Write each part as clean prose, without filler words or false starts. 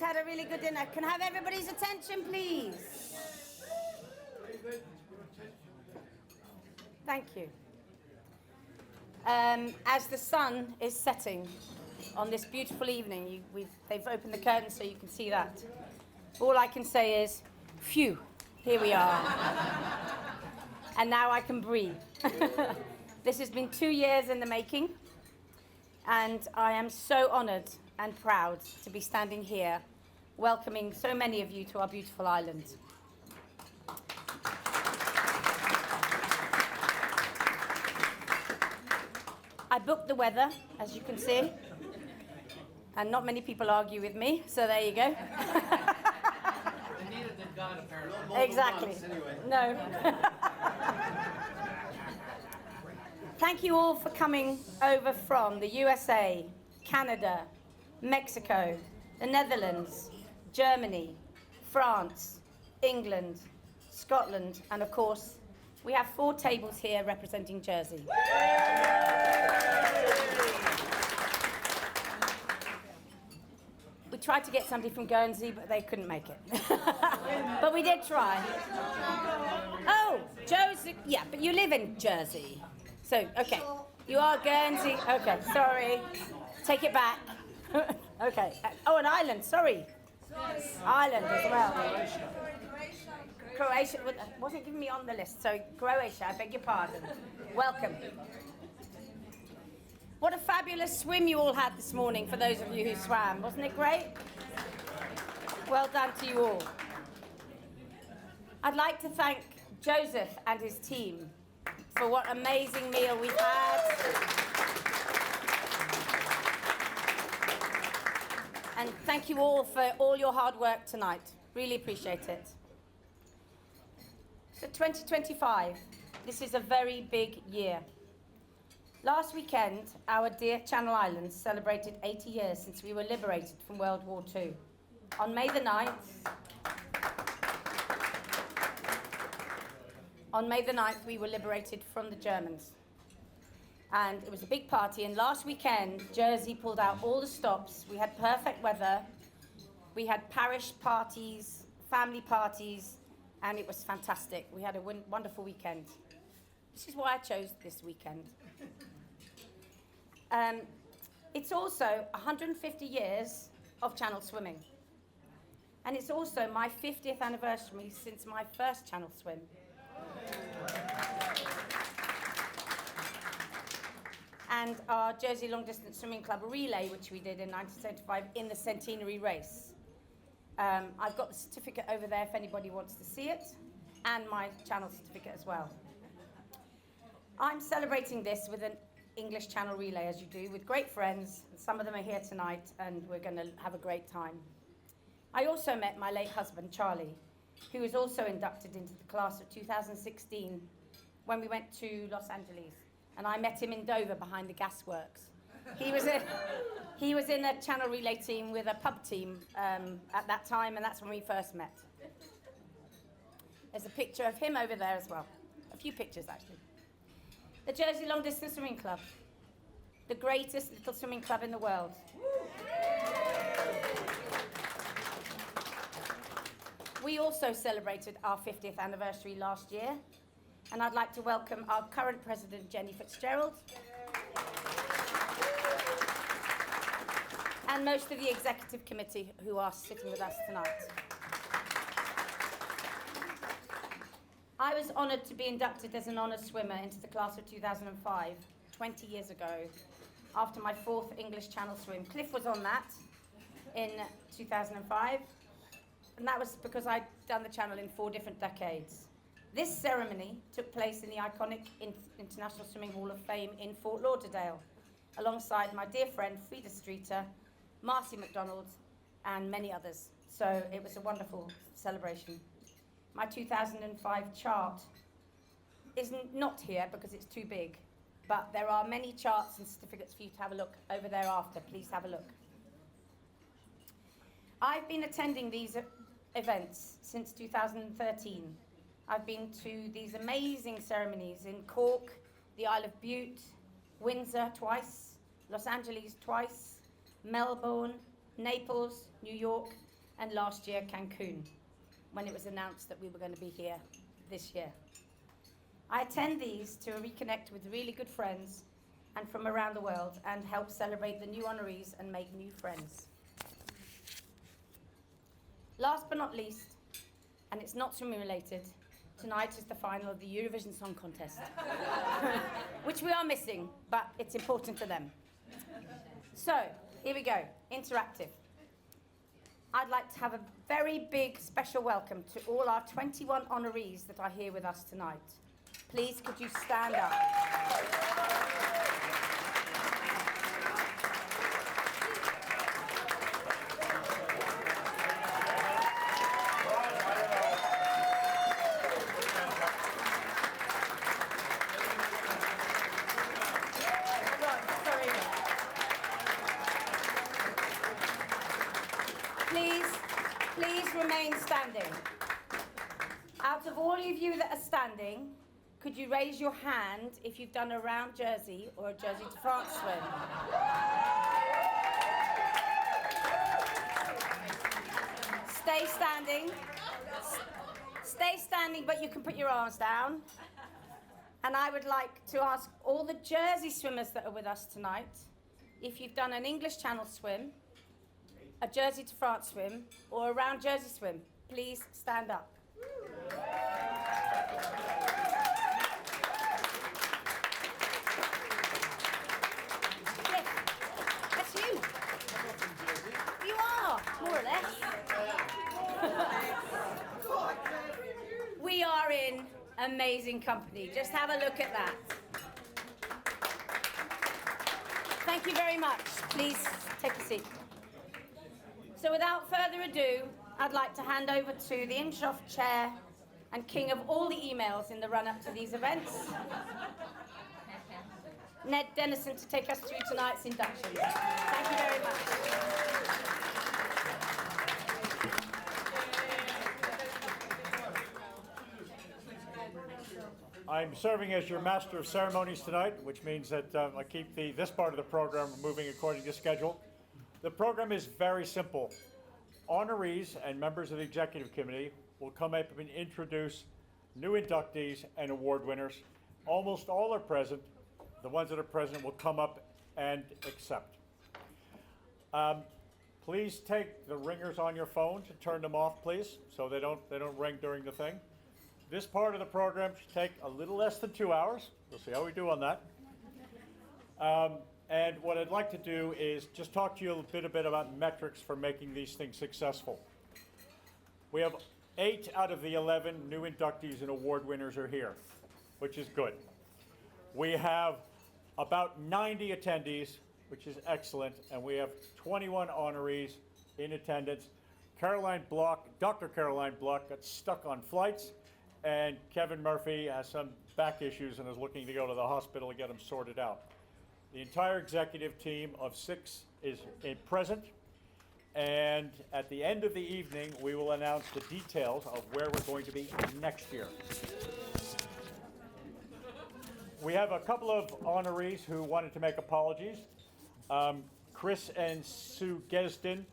had a really good dinner. Can I have everybody's attention, please? Thank you. As the sun is setting on this beautiful evening, they've opened the curtains so you can see that. All I can say is, phew, here we are. And now I can breathe. This has been 2 years in the making, and I am so honoured and proud to be standing here welcoming so many of you to our beautiful island. I booked the weather, as you can see, and not many people argue with me, so there you go. Neither did God, apparently. Exactly. No. Thank you all for coming over from the USA, Canada, Mexico, the Netherlands, Germany, France, England, Scotland, and of course, we have 4 tables here representing Jersey. We tried to get somebody from Guernsey, but they couldn't make it. But we did try. Oh, Josie, yeah, but you live in Jersey. So, okay, you are Guernsey. Okay, sorry. Take it back. Okay. Oh, an island, sorry. Island as well. Croatia wasn't giving me on the list, so Croatia, I beg your pardon. Welcome. What a fabulous swim you all had this morning for those of you who swam. Wasn't it great? Well done to you all. I'd like to thank Joseph and his team for what amazing meal we've had. And thank you all for all your hard work tonight. Really appreciate it. So 2025, this is a very big year. Last weekend, our dear Channel Islands celebrated 80 years since we were liberated from World War II. On May the 9th, we were liberated from the Germans. And it was a big party, and last weekend, Jersey pulled out all the stops. We had perfect weather. We had parish parties, family parties, and it was fantastic. We had a wonderful weekend. This is why I chose this weekend. It's also 150 years of channel swimming. And it's also my 50th anniversary since my first channel swim. And our Jersey Long Distance Swimming Club relay, which we did in 1975 in the centenary race. I've got the certificate over there if anybody wants to see it, and my channel certificate as well. I'm celebrating this with an English channel relay, as you do, with great friends. Some of them are here tonight, and we're going to have a great time. I also met my late husband, Charlie, who was also inducted into the class of 2016 when we went to Los Angeles. And I met him in Dover behind the gasworks. He was in a channel relay team with a pub team at that time, and that's when we first met. There's a picture of him over there as well. A few pictures, actually. The Jersey Long Distance Swimming Club, the greatest little swimming club in the world. We also celebrated our 50th anniversary last year, and I'd like to welcome our current president, Jenny Fitzgerald, and most of the executive committee who are sitting with us tonight. I was honoured to be inducted as an honours swimmer into the class of 2005, 20 years ago, after my 4th English Channel swim. Cliff was on that in 2005, and that was because I'd done the Channel in 4 different decades. This ceremony took place in the iconic International Swimming Hall of Fame in Fort Lauderdale, alongside my dear friend Frida Streeter, Marcy McDonald, and many others. So it was a wonderful celebration. My 2005 chart is not here because it's too big, but there are many charts and certificates for you to have a look over there after. Please have a look. I've been attending these events since 2013. I've been to these amazing ceremonies in Cork, the Isle of Bute, Windsor twice, Los Angeles twice, Melbourne, Naples, New York, and last year Cancun, when it was announced that we were going to be here this year. I attend these to reconnect with really good friends and from around the world and help celebrate the new honorees and make new friends. Last but not least, and it's not swimming related, tonight is the final of the Eurovision Song Contest, which we are missing, but it's important to them. So, here we go, interactive. I'd like to have a very big special welcome to all our 21 honorees that are here with us tonight. Please, could you stand up? Please remain standing. Out of all of you that are standing, could you raise your hand if you've done a round Jersey or a Jersey to France swim? Stay standing. Stay standing, but you can put your arms down. And I would like to ask all the Jersey swimmers that are with us tonight, if you've done an English Channel swim, a Jersey to France swim, or a round Jersey swim, please stand up. Yes, that's you. You are, more or less. We are in amazing company. Just have a look at that. Thank you very much. Please take a seat. So without further ado, I'd like to hand over to the IMSHOF chair and king of all the emails in the run-up to these events, Ned Dennison, to take us through tonight's induction. Thank you very much. I'm serving as your master of ceremonies tonight, which means that I keep this part of the program moving according to schedule. The program is very simple. Honorees and members of the executive committee will come up and introduce new inductees and award winners. Almost all are present. The ones that are present will come up and accept. Please take the ringers on your phone to turn them off, please, so they don't ring during the thing. This part of the program should take a little less than 2 hours. We'll see how we do on that. And what I'd like to do is just talk to you a bit about metrics for making these things successful. We have 8 out of the 11 new inductees and award winners are here, which is good. We have about 90 attendees, which is excellent, and we have 21 honorees in attendance. Dr. Caroline Block got stuck on flights, and Kevin Murphy has some back issues and is looking to go to the hospital to get them sorted out. The entire executive team of 6 is present, and at the end of the evening, we will announce the details of where we're going to be next year. We have a couple of honorees who wanted to make apologies. Chris and Sue Gesden,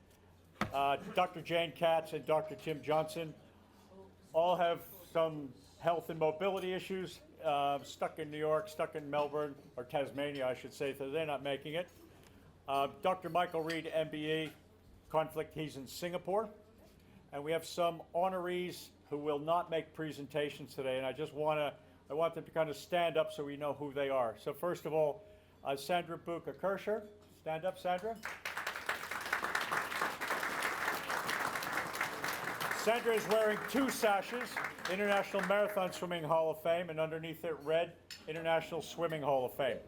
Dr. Jane Katz, and Dr. Tim Johnson all have some health and mobility issues. Stuck in New York, stuck in Melbourne, or Tasmania, I should say, so they're not making it. Dr. Michael Reed, MBE, conflict, he's in Singapore. And we have some honorees who will not make presentations today, and I want them to kind of stand up so we know who they are. So first of all, Sandra Buka-Kirscher. Stand up, Sandra. Sandra is wearing 2 sashes, International Marathon Swimming Hall of Fame, and underneath it, red, International Swimming Hall of Fame.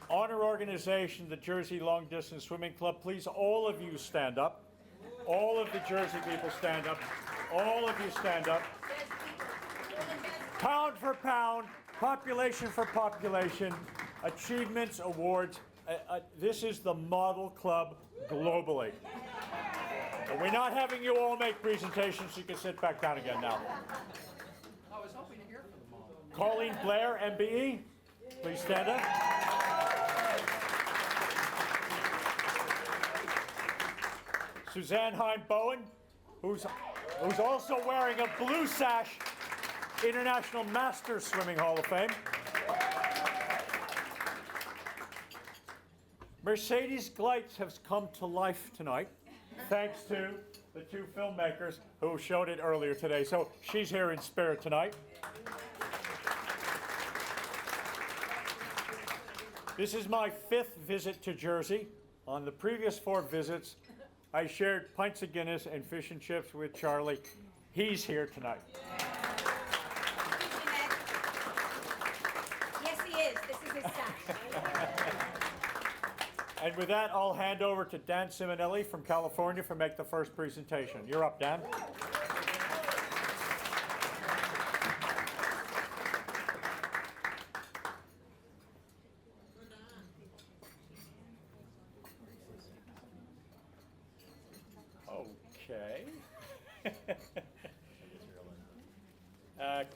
Honor organization, the Jersey Long Distance Swimming Club. Please, all of you stand up. All of the Jersey people stand up. All of you stand up. Pound for pound, population for population, achievements, awards. This is the model club globally. And we're not having you all make presentations, so you can sit back down again now. I was hoping to hear from them all. Colleen Blair, MBE, please stand up. Suzanne Hine-Bowen, who's also wearing a blue sash, International Masters Swimming Hall of Fame. Mercedes Gleitz has come to life tonight, thanks to the two filmmakers who showed it earlier today. So she's here in spirit tonight. This is my 5th visit to Jersey. On the previous 4 visits, I shared pints of Guinness and fish and chips with Charlie. He's here tonight. Yes, he is. This is his sash. And with that, I'll hand over to Dan Simonelli from California for make the first presentation. You're up, Dan. Okay.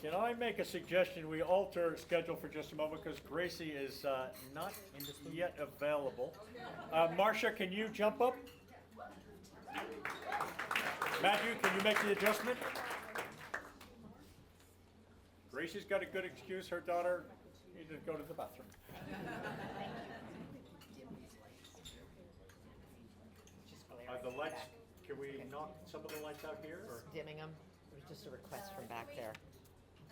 Can I make a suggestion? We alter schedule for just a moment because Gracie is not yet available. Marcia, can you jump up? Matthew, can you make the adjustment? Gracie's got a good excuse. Her daughter needed to go to the bathroom. The lights, can we knock some of the lights out here? Or? Dimming them. It was just a request from back there.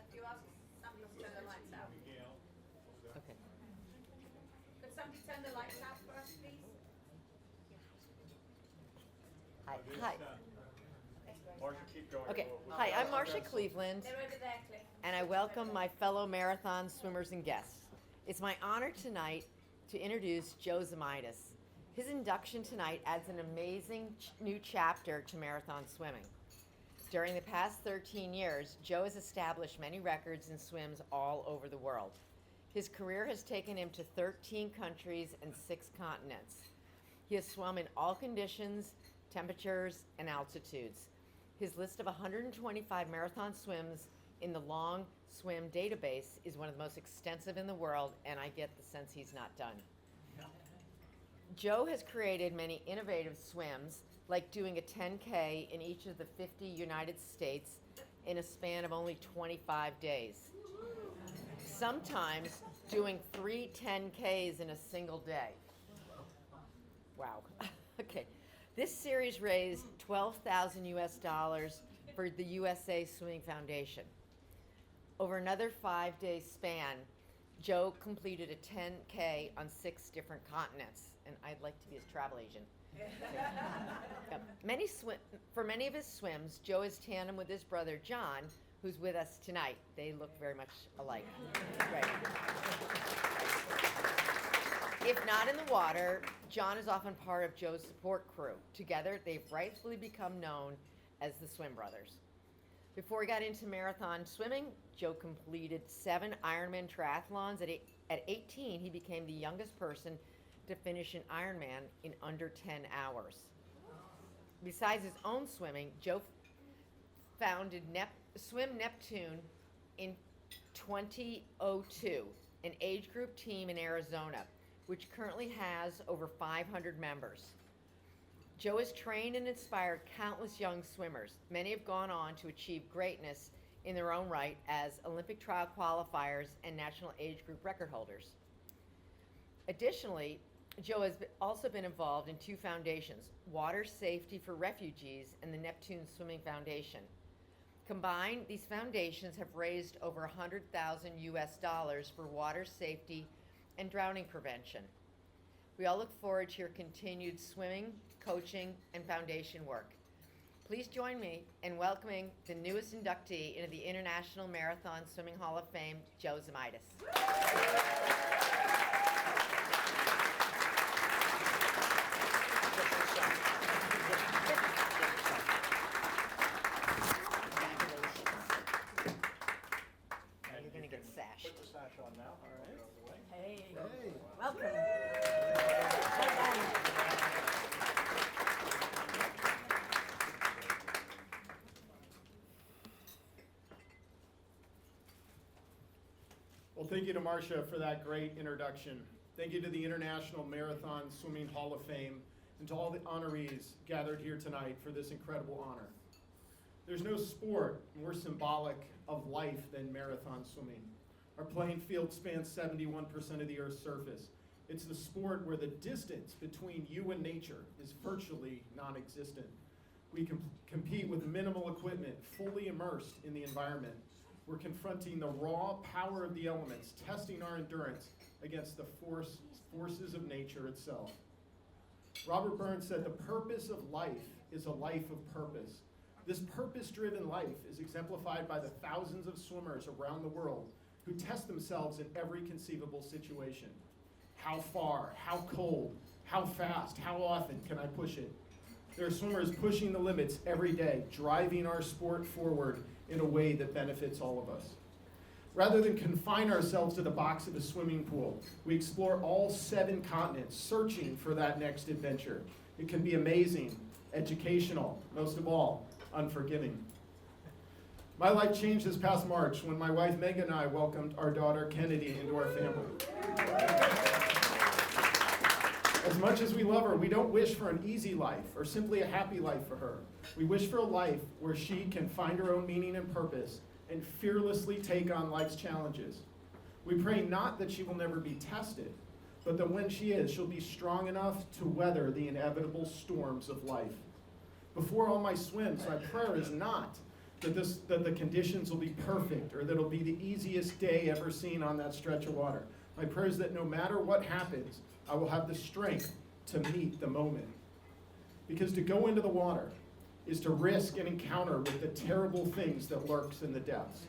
If you ask somebody to turn the lights out. Okay. Could somebody turn the lights out for us, please? Hi. Hi. Marcia, keep going. Okay. Hi, I'm Marcia Cleveland, They're over there, Cliff. and I welcome my fellow marathon swimmers and guests. It's my honor tonight to introduce Joe Zamitis. His induction tonight adds an amazing new chapter to marathon swimming. During the past 13 years, Joe has established many records in swims all over the world. His career has taken him to 13 countries and 6 continents. He has swum in all conditions, temperatures, and altitudes. His list of 125 marathon swims in the Long Swim database is one of the most extensive in the world, and I get the sense he's not done. Joe has created many innovative swims, like doing a 10K in each of the 50 United States in a span of only 25 days. Sometimes doing 3 10Ks in a single day. Wow. Okay. This series raised $12,000 US for the USA Swimming Foundation. Over another 5-day span, Joe completed a 10K on 6 different continents, and I'd like to be his travel agent. For many of his swims, Joe is tandem with his brother John, who's with us tonight. They look very much alike. Right. If not in the water, John is often part of Joe's support crew. Together, they've rightfully become known as the Swim Brothers. Before he got into marathon swimming, Joe completed 7 Ironman triathlons. At 18, he became the youngest person to finish an Ironman in under 10 hours. Besides his own swimming, Joe founded Swim Neptune in 2002, an age group team in Arizona, which currently has over 500 members. Joe has trained and inspired countless young swimmers. Many have gone on to achieve greatness in their own right as Olympic trial qualifiers and national age group record holders. Additionally, Joe has also been involved in 2 foundations, Water Safety for Refugees and the Neptune Swimming Foundation. Combined, these foundations have raised over $100,000 US for water safety and drowning prevention. We all look forward to your continued swimming, coaching, and foundation work. Please join me in welcoming the newest inductee into the International Marathon Swimming Hall of Fame, Joe Zamitis. You're going to get sash. Put the sash on now. All right. Hey. Welcome. Well, thank you to Marcia for that great introduction. Thank you to the International Marathon Swimming Hall of Fame and to all the honorees gathered here tonight for this incredible honor. There's no sport more symbolic of life than marathon swimming. Our playing field spans 71% of the Earth's surface. It's the sport where the distance between you and nature is virtually non-existent. We compete with minimal equipment, fully immersed in the environment. We're confronting the raw power of the elements, testing our endurance against the forces of nature itself. Robert Burns said, "The purpose of life is a life of purpose." This purpose-driven life is exemplified by the thousands of swimmers around the world who test themselves in every conceivable situation. How far, how cold, how fast, how often can I push it? There are swimmers pushing the limits every day, driving our sport forward in a way that benefits all of us. Rather than confine ourselves to the box of a swimming pool, we explore all 7 continents, searching for that next adventure. It can be amazing, educational, most of all, unforgiving. My life changed this past March when my wife Megan and I welcomed our daughter Kennedy into our family. As much as we love her, we don't wish for an easy life or simply a happy life for her. We wish for a life where she can find her own meaning and purpose and fearlessly take on life's challenges. We pray not that she will never be tested, but that when she is, she'll be strong enough to weather the inevitable storms of life. Before all my swims, my prayer is not that the conditions will be perfect or that it'll be the easiest day ever seen on that stretch of water. My prayer is that no matter what happens, I will have the strength to meet the moment. Because to go into the water is to risk an encounter with the terrible things that lurks in the depths.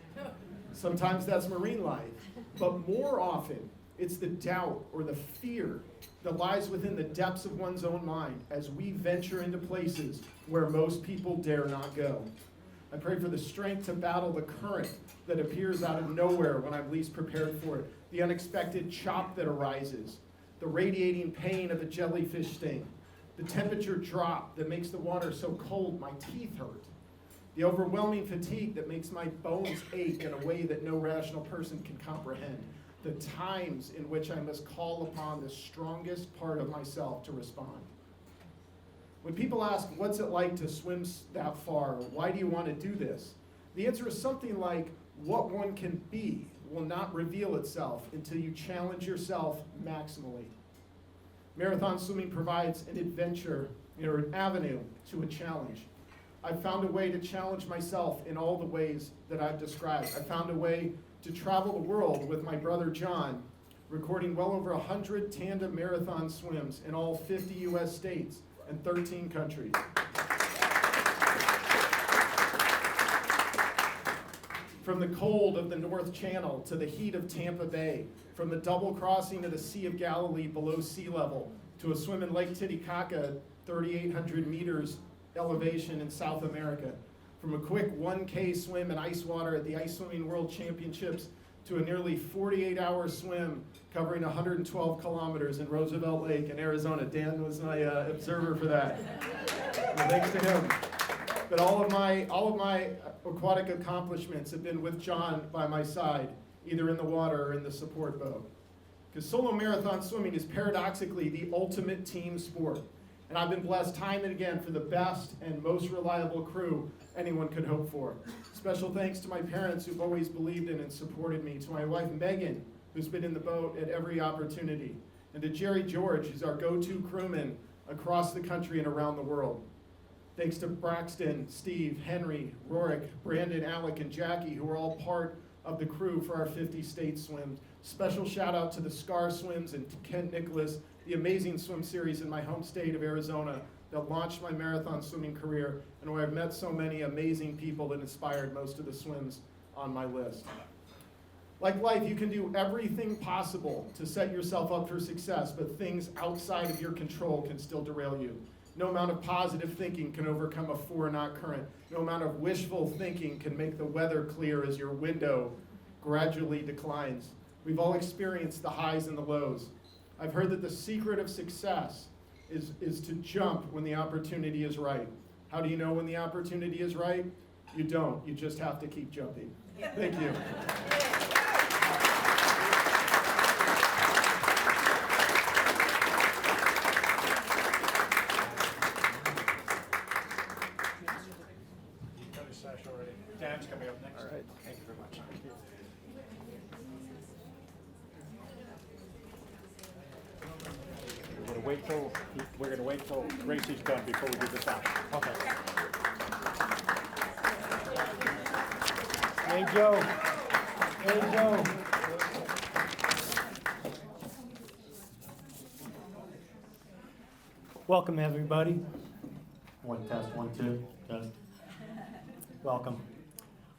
Sometimes that's marine life, but more often it's the doubt or the fear that lies within the depths of one's own mind as we venture into places where most people dare not go. I pray for the strength to battle the current that appears out of nowhere when I'm least prepared for it, the unexpected chop that arises, the radiating pain of a jellyfish sting, the temperature drop that makes the water so cold my teeth hurt, the overwhelming fatigue that makes my bones ache in a way that no rational person can comprehend, the times in which I must call upon the strongest part of myself to respond. When people ask, what's it like to swim that far? Why do you want to do this? The answer is something like, what one can be will not reveal itself until you challenge yourself maximally. Marathon swimming provides an adventure or an avenue to a challenge. I've found a way to challenge myself in all the ways that I've described. I found a way to travel the world with my brother John, recording well over 100 tandem marathon swims in all 50 US states and 13 countries. From the cold of the North Channel to the heat of Tampa Bay, from the double crossing of the Sea of Galilee below sea level to a swim in Lake Titicaca, 3,800 meters elevation in South America, from a quick 1K swim in ice water at the Ice Swimming World Championships to a nearly 48-hour swim covering 112 kilometers in Roosevelt Lake in Arizona. Dan was my observer for that. Well, thanks to him. But all of my aquatic accomplishments have been with John by my side, either in the water or in the support boat. Because solo marathon swimming is paradoxically the ultimate team sport. And I've been blessed time and again for the best and most reliable crew anyone could hope for. Special thanks to my parents who've always believed in and supported me, to my wife Megan, who's been in the boat at every opportunity, and to Jerry George, who's our go-to crewman across the country and around the world. Thanks to Braxton, Steve, Henry, Rorik, Brandon, Alec, and Jackie, who are all part of the crew for our 50-state swims. Special shout out to the SCAR Swims and to Kent Nicholas, the amazing swim series in my home state of Arizona that launched my marathon swimming career and where I've met so many amazing people that inspired most of the swims on my list. Like life, you can do everything possible to set yourself up for success, but things outside of your control can still derail you. No amount of positive thinking can overcome a 4-knot current. No amount of wishful thinking can make the weather clear as your window gradually declines. We've all experienced the highs and the lows. I've heard that the secret of success is to jump when the opportunity is right. How do you know when the opportunity is right? You don't. You just have to keep jumping. Thank you. very much. We're gonna wait till Gracie's done before we do this out. Okay. Hey, Joe. Hey, Joe. Welcome, everybody. One test, 1, 2, test. Welcome.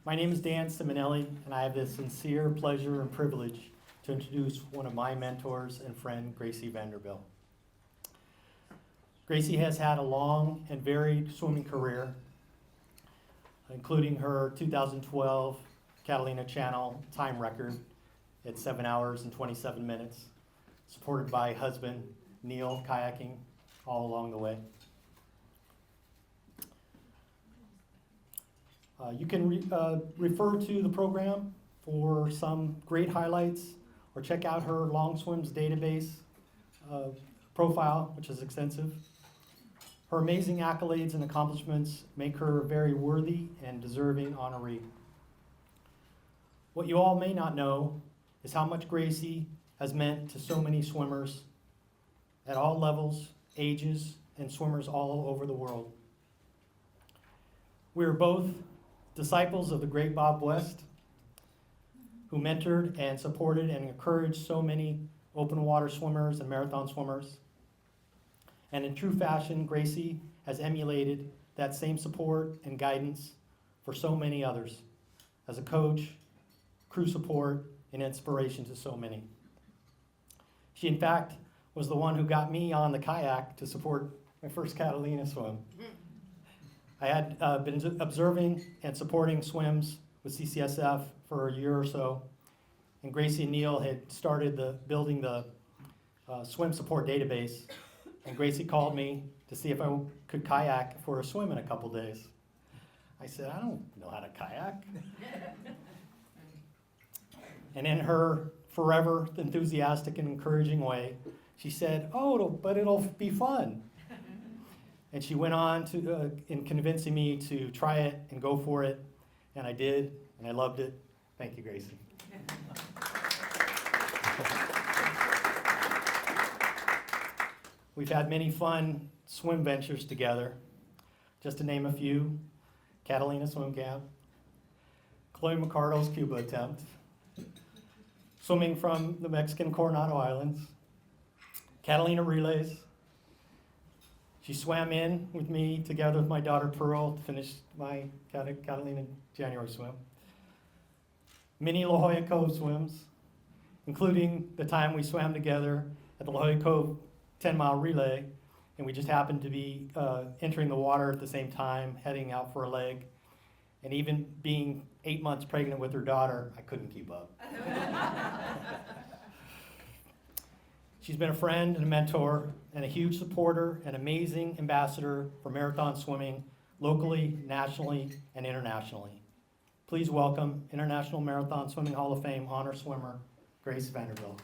My name is Dan Simonelli, and I have the sincere pleasure and privilege to introduce one of my mentors and friend, Gracie Vanderbilt. Gracie has had a long and varied swimming career, including her 2012 Catalina Channel time record at 7 hours and 27 minutes, supported by husband Neil, kayaking all along the way. You can refer to the program for some great highlights, or check out her Long Swims database profile, which is extensive. Her amazing accolades and accomplishments make her a very worthy and deserving honoree. What you all may not know is how much Gracie has meant to so many swimmers at all levels, ages, and swimmers all over the world. We are both disciples of the great Bob West, who mentored and supported and encouraged so many open water swimmers and marathon swimmers. And in true fashion, Gracie has emulated that same support and guidance for so many others as a coach, crew support, and inspiration to so many. She, in fact, was the one who got me on the kayak to support my first Catalina swim. I had been observing and supporting swims with CCSF for a year or so, and Gracie and Neil had started building the swim support database, and Gracie called me to see if I could kayak for a swim in a couple days. I said, I don't know how to kayak. And in her forever enthusiastic and encouraging way, she said, but it'll be fun. And she went on to in convincing me to try it and go for it, and I did, and I loved it. Thank you, Gracie. We've had many fun swim ventures together. Just to name a few: Catalina Swim Camp, Chloe McCardle's Cuba attempt, swimming from the Mexican Coronado Islands, Catalina relays. She swam in with me together with my daughter Pearl to finish my Catalina January swim. Many La Jolla Cove swims, including the time we swam together at the La Jolla Cove 10-mile relay, and we just happened to be entering the water at the same time, heading out for a leg. And even being 8 months pregnant with her daughter, I couldn't keep up. She's been a friend and a mentor and a huge supporter and amazing ambassador for marathon swimming locally, nationally, and internationally. Please welcome International Marathon Swimming Hall of Fame honor swimmer, Grace Vanderbilt.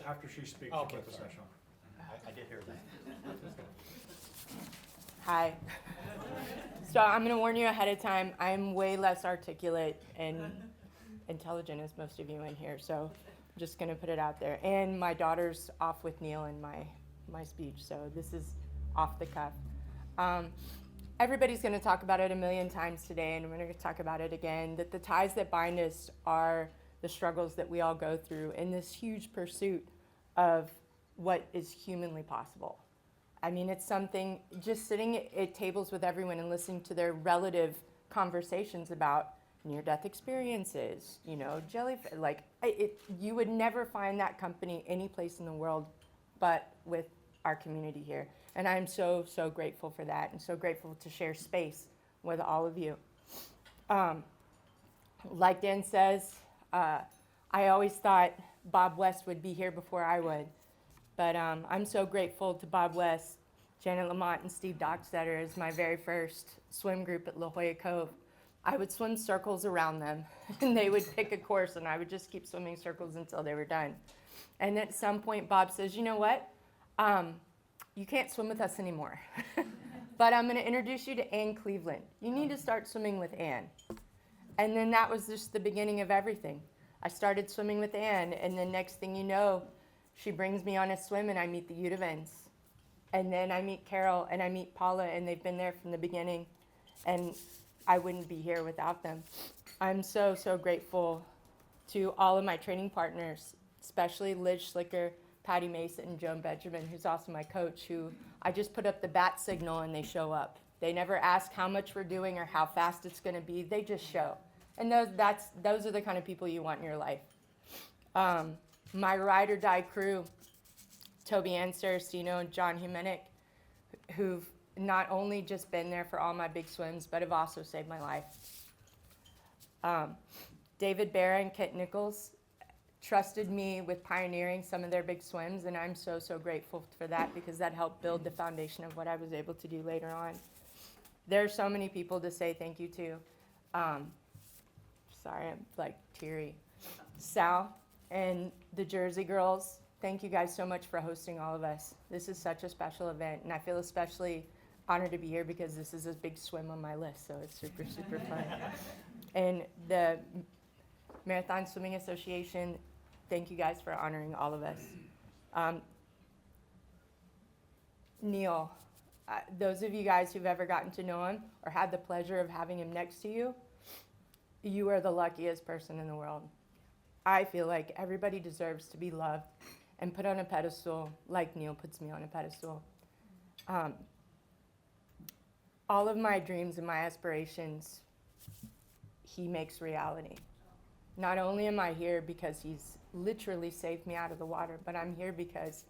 After she speaks, Oh, you okay, put the sorry. session on. I did hear that. Hi. So I'm going to warn you ahead of time. I'm way less articulate and intelligent as most of you in here, so I'm just going to put it out there. And my daughter's off with Neil in my speech, so this is off the cuff. Everybody's going to talk about it a million times today, and we're going to talk about it again, that the ties that bind us are the struggles that we all go through in this huge pursuit of what is humanly possible. I mean, it's something, just sitting at tables with everyone and listening to their relative conversations about near-death experiences, jellyfish, you would never find that company any place in the world but with our community here. And I'm so, so grateful for that, and so grateful to share space with all of you. Like Dan says, I always thought Bob West would be here before I would. But I'm so grateful to Bob West Janet Lamont and Steve Dockstetter as my very first swim group at La Jolla Cove. I would swim circles around them, and they would pick a course, and I would just keep swimming circles until they were done. And at some point, Bob says, you know what? You can't swim with us anymore. But I'm going to introduce you to Ann Cleveland. You need to start swimming with Ann. And then that was just the beginning of everything. I started swimming with Ann, and then next thing you know, she brings me on a swim, and I meet the U of N's. And then I meet Carol, and I meet Paula, and they've been there from the beginning. And I wouldn't be here without them. I'm so, so grateful to all of my training partners, especially Liz Schlicker, Patty Mason, and Joan Benjamin, who's also my coach, who I just put up the bat signal and they show up. They never ask how much we're doing or how fast it's going to be. They just show. And those are the kind of people you want in your life. My ride or die crew, Toby Ann Saracino and John Humenick, who've not only just been there for all my big swims, but have also saved my life. David Barra and Kent Nichols trusted me with pioneering some of their big swims, and I'm so, so grateful for that because that helped build the foundation of what I was able to do later on. There are so many people to say thank you to. Sorry, I'm like teary. Sal and the Jersey girls, thank you guys so much for hosting all of us. This is such a special event, and I feel especially honored to be here because this is a big swim on my list, so it's super, super fun. And the Marathon Swimming Association, thank you guys for honoring all of us. Neil, those of you guys who've ever gotten to know him or had the pleasure of having him next to you, you are the luckiest person in the world. I feel like everybody deserves to be loved and put on a pedestal like Neil puts me on a pedestal. All of my dreams and my aspirations, he makes reality. Not only am I here because he's literally saved me out of the water, but I'm here because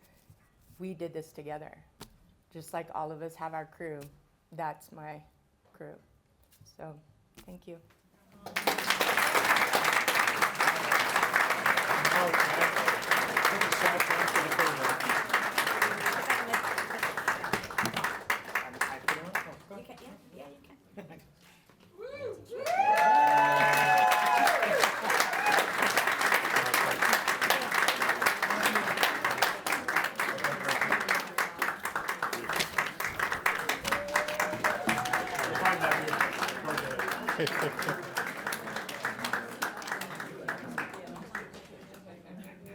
we did this together. Just like all of us have our crew, that's my crew. So, thank you.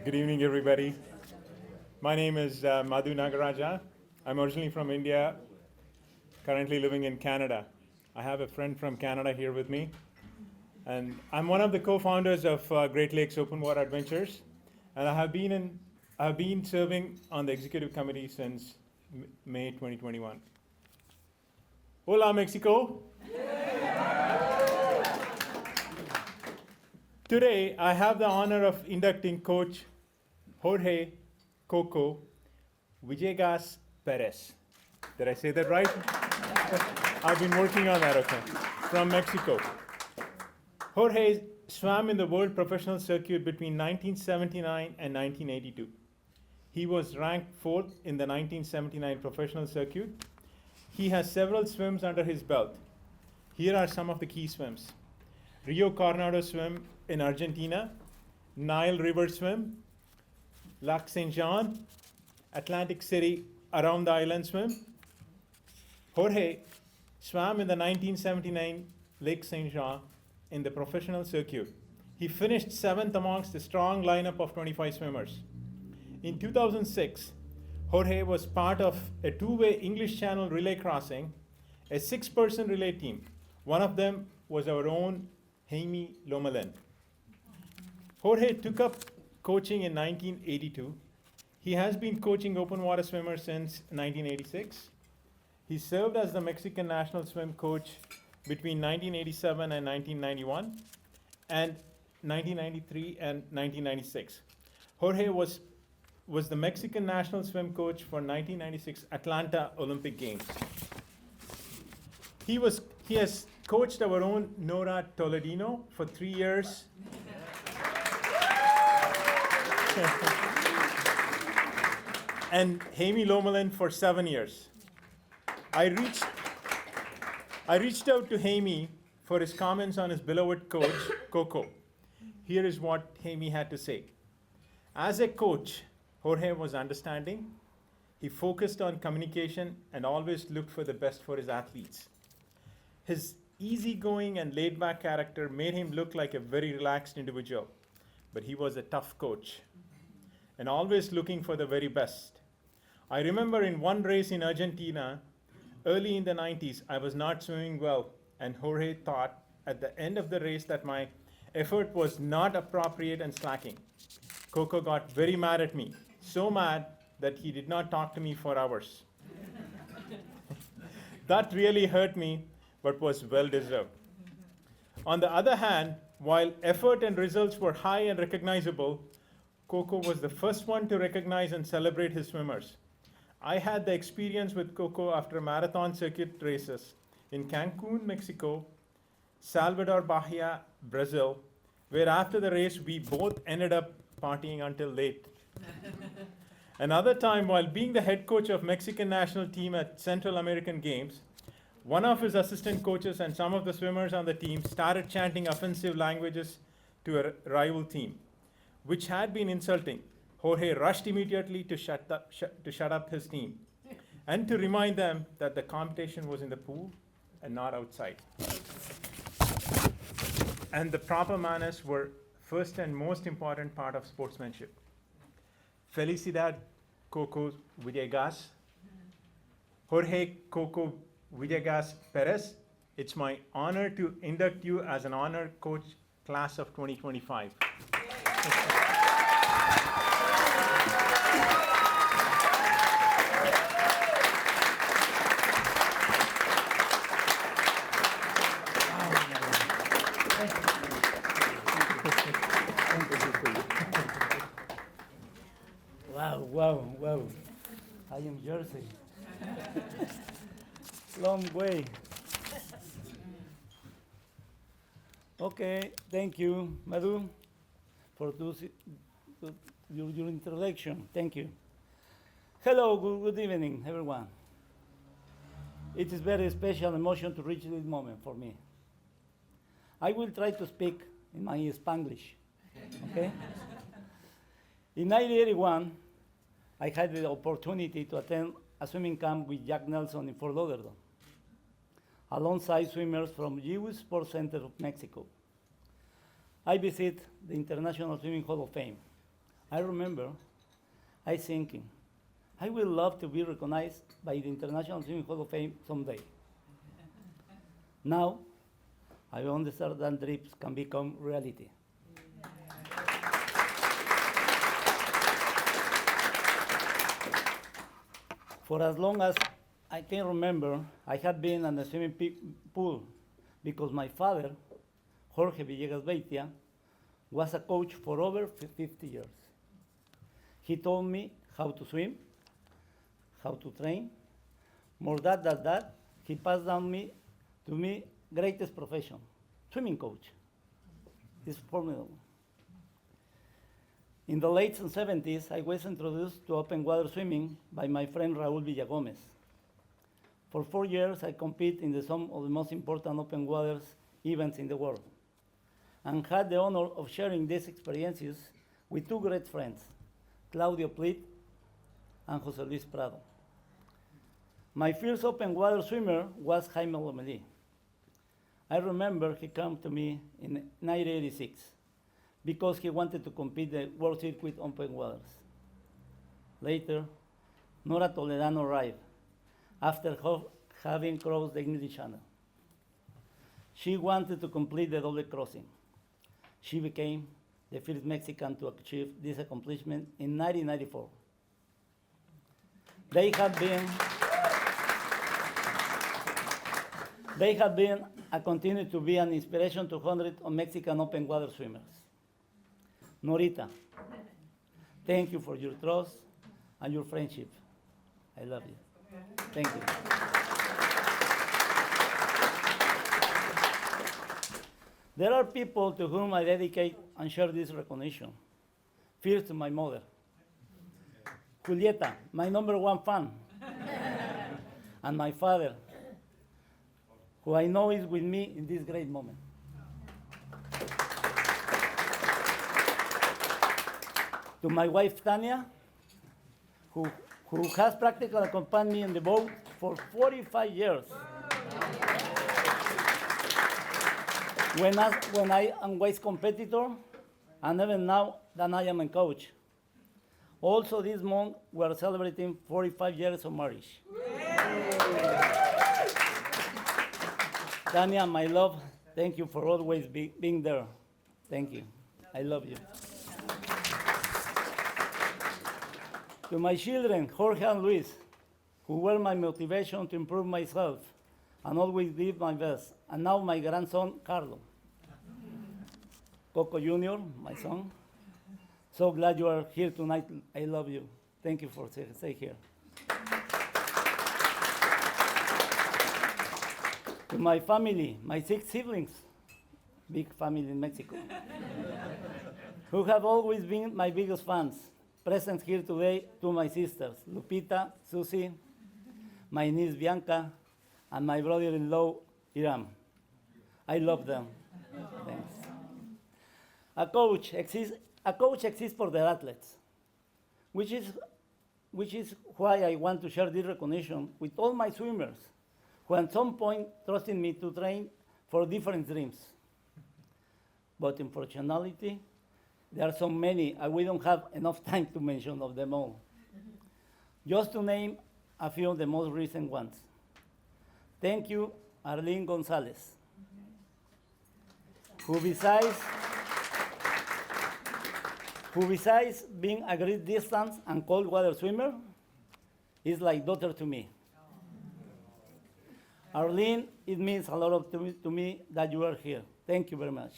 Good evening, everybody. My name is Madhu Nagaraja. I'm originally from India, currently living in Canada. I have a friend from Canada here with me. And I'm one of the co-founders of Great Lakes Open Water Adventures. And I have been serving on the executive committee since May 2021. Hola, Mexico. Today, I have the honor of inducting Coach Jorge Coco Villegas Perez. Did I say that right? I've been working on that, okay. From Mexico. Jorge swam in the world professional circuit between 1979 and 1982. He was ranked 4th in the 1979 professional circuit. He has several swims under his belt. Here are some of the key swims. Rio Coronado swim in Argentina, Nile River swim, Lac Saint Jean, Atlantic City around the island swim. Jorge swam in the 1979 Lake Saint Jean in the professional circuit. He finished 7th amongst a strong lineup of 25 swimmers. In 2006, Jorge was part of a two-way English Channel relay crossing, a 6-person relay team. One of them was our own Jaime Lomelin. Jorge took up coaching in 1982. He has been coaching open water swimmers since 1986. He served as the Mexican national swim coach between 1987 and 1991, and 1993 and 1996. Jorge was the Mexican national swim coach for 1996 Atlanta Olympic Games. He has coached our own Nora Toledino for 3 years. And Jaime Lomelin for 7 years. I reached out to Jaime for his comments on his beloved coach, Coco. Here is what Jaime had to say. As a coach, Jorge was understanding. He focused on communication and always looked for the best for his athletes. His easygoing and laid-back character made him look like a very relaxed individual, but he was a tough coach and always looking for the very best. I remember in one race in Argentina, early in the 90s, I was not swimming well, and Jorge thought at the end of the race that my effort was not appropriate and slacking. Coco got very mad at me, so mad that he did not talk to me for hours. That really hurt me, but was well deserved. On the other hand, while effort and results were high and recognizable, Coco was the first one to recognize and celebrate his swimmers. I had the experience with Coco after marathon circuit races in Cancun, Mexico, Salvador Bahia, Brazil, where after the race we both ended up partying until late. Another time, while being the head coach of Mexican national team at Central American Games, one of his assistant coaches and some of the swimmers on the team started chanting offensive languages to a rival team, which had been insulting. Jorge rushed immediately to shut up his team and to remind them that the competition was in the pool and not outside. And the proper manners were first and most important part of sportsmanship. Felicidad, Coco Villegas. Jorge Coco Villegas Perez, it's my honor to induct you as an honor coach class of 2025. Wow. I am Jersey. Long way. Okay, thank you, Madhu, for your introduction. Thank you. Hello, good evening, everyone. It is very special emotion to reach this moment for me. I will try to speak in my Spanglish, okay? In 1981, I had the opportunity to attend a swimming camp with Jack Nelson in Fort Lauderdale, alongside swimmers from Jewish Sports Center of Mexico. I visit the International Swimming Hall of Fame. I remember I thinking, I will love to be recognized by the International Swimming Hall of Fame someday. Now, I understand that dreams can become reality. For as long as I can remember, I had been in the swimming pool because my father, Jorge Villegas Beitia, was a coach for over 50 years. He taught me how to swim, how to train. More than that, he passed down to me greatest profession, swimming coach. It's formidable. In the late 70s, I was introduced to open water swimming by my friend Raúl Villagomez. For 4 years, I competed in some of the most important open water events in the world, and had the honor of sharing these experiences with two great friends, Claudio Plit and José Luis Prado. My first open water swimmer was Jaime Lomelí. I remember he came to me in 1986 because he wanted to compete the World Circuit open waters. Later, Nora Toledano arrived after having crossed the English Channel. She wanted to complete the double crossing. She became the first Mexican to achieve this accomplishment in 1994. They have been and continue to be an inspiration to hundreds of Mexican open water swimmers. Norita, thank you for your trust and your friendship. I love you. Thank you. There are people to whom I dedicate and share this recognition. First, to my mother, Julieta, my #1 fan. and my father, who I know is with me in this great moment. To my wife, Tanya, who has practically accompanied me in the boat for 45 years. When I am vice competitor, and even now that I am a coach. Also this month, we are celebrating 45 years of marriage. Tanya, my love, thank you for always being there. Thank you. I love you. To my children, Jorge and Luis, who were my motivation to improve myself and always give my best. And now my grandson, Carlo. Coco Jr., my son. So glad you are here tonight. I love you. Thank you for staying here. To my family, my 6 siblings, big family in Mexico, who have always been my biggest fans. Present here today, to my sisters, Lupita, Susie, my niece Bianca, and my brother-in-law, Iram. I love them. Thanks. A coach exists for the athletes, which is why I want to share this recognition with all my swimmers, who at some point trusted me to train for different dreams. But unfortunately, there are so many, and we don't have enough time to mention of them all. Just to name a few of the most recent ones. Thank you, Arlene Gonzalez, who besides being a great distance and cold water swimmer, is like daughter to me. Arlene, it means a lot to me that you are here. Thank you very much.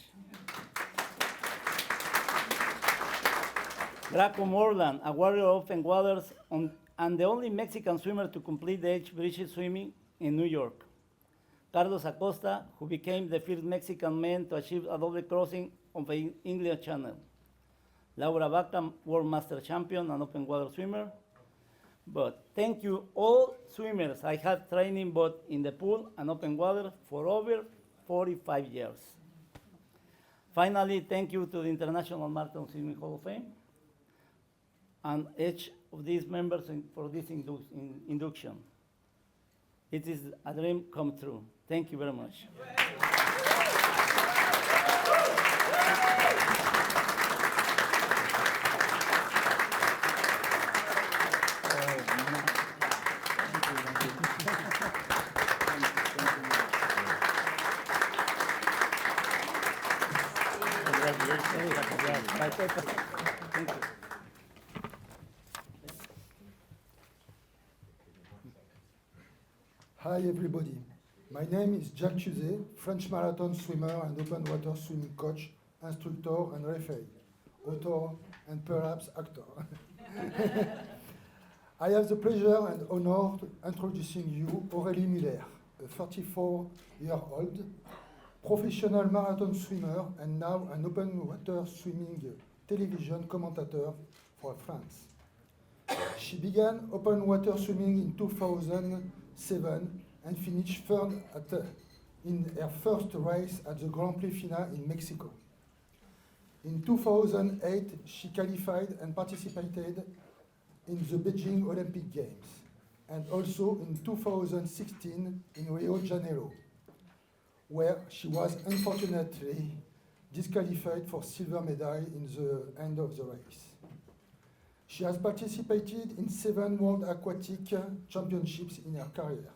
Draco Morland, a warrior of open waters and the only Mexican swimmer to complete the H-bridge swimming in New York. Carlos Acosta, who became the first Mexican man to achieve a double crossing of the English Channel. Laura Vaca, World Master Champion and open water swimmer. But thank you all swimmers. I had training both in the pool and open water for over 45 years. Finally, thank you to the International Marathon Swimming Hall of Fame and each of these members for this induction. It is a dream come true. Thank you very much. Thank you. Hi everybody, my name is Jacques Cuzet, French marathon swimmer and open water swimming coach, instructor and referee, author and perhaps actor. I have the pleasure and honor to introducing you Aurélie Muller, a 34-year-old professional marathon swimmer and now an open water swimming television commentator for France. She began open water swimming in 2007 and finished third in her first race at the Grand Prix Final in Mexico. In 2008, she qualified and participated in the Beijing Olympic Games, and also in 2016 in Rio de Janeiro, where she was unfortunately disqualified for silver medal in the end of the race. She has participated in 7 World Aquatic Championships in her career.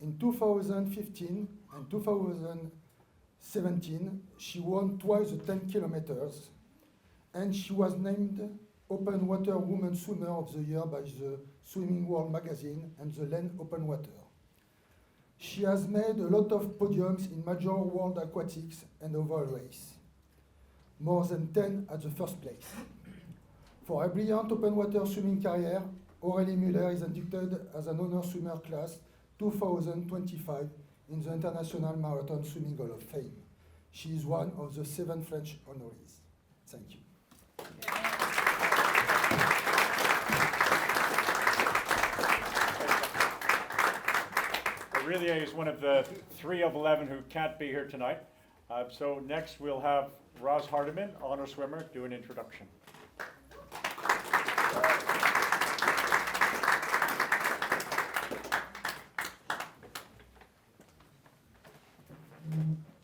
In 2015 and 2017, she won twice the 10 kilometers, and she was named Open Water Woman Swimmer of the Year by the Swimming World magazine and the Lane Open Water. She has made a lot of podiums in major world aquatics and oval race, more than 10 at the first place. For a brilliant open water swimming career, Aurélie Muller is inducted as an honor swimmer class 2025 in the International Marathon Swimming Hall of Fame. She is one of the 7 French honorees. Thank you. relay is one of the 3 of 11 who can't be here tonight. So next we'll have Roz Hardiman, honor swimmer, do an introduction.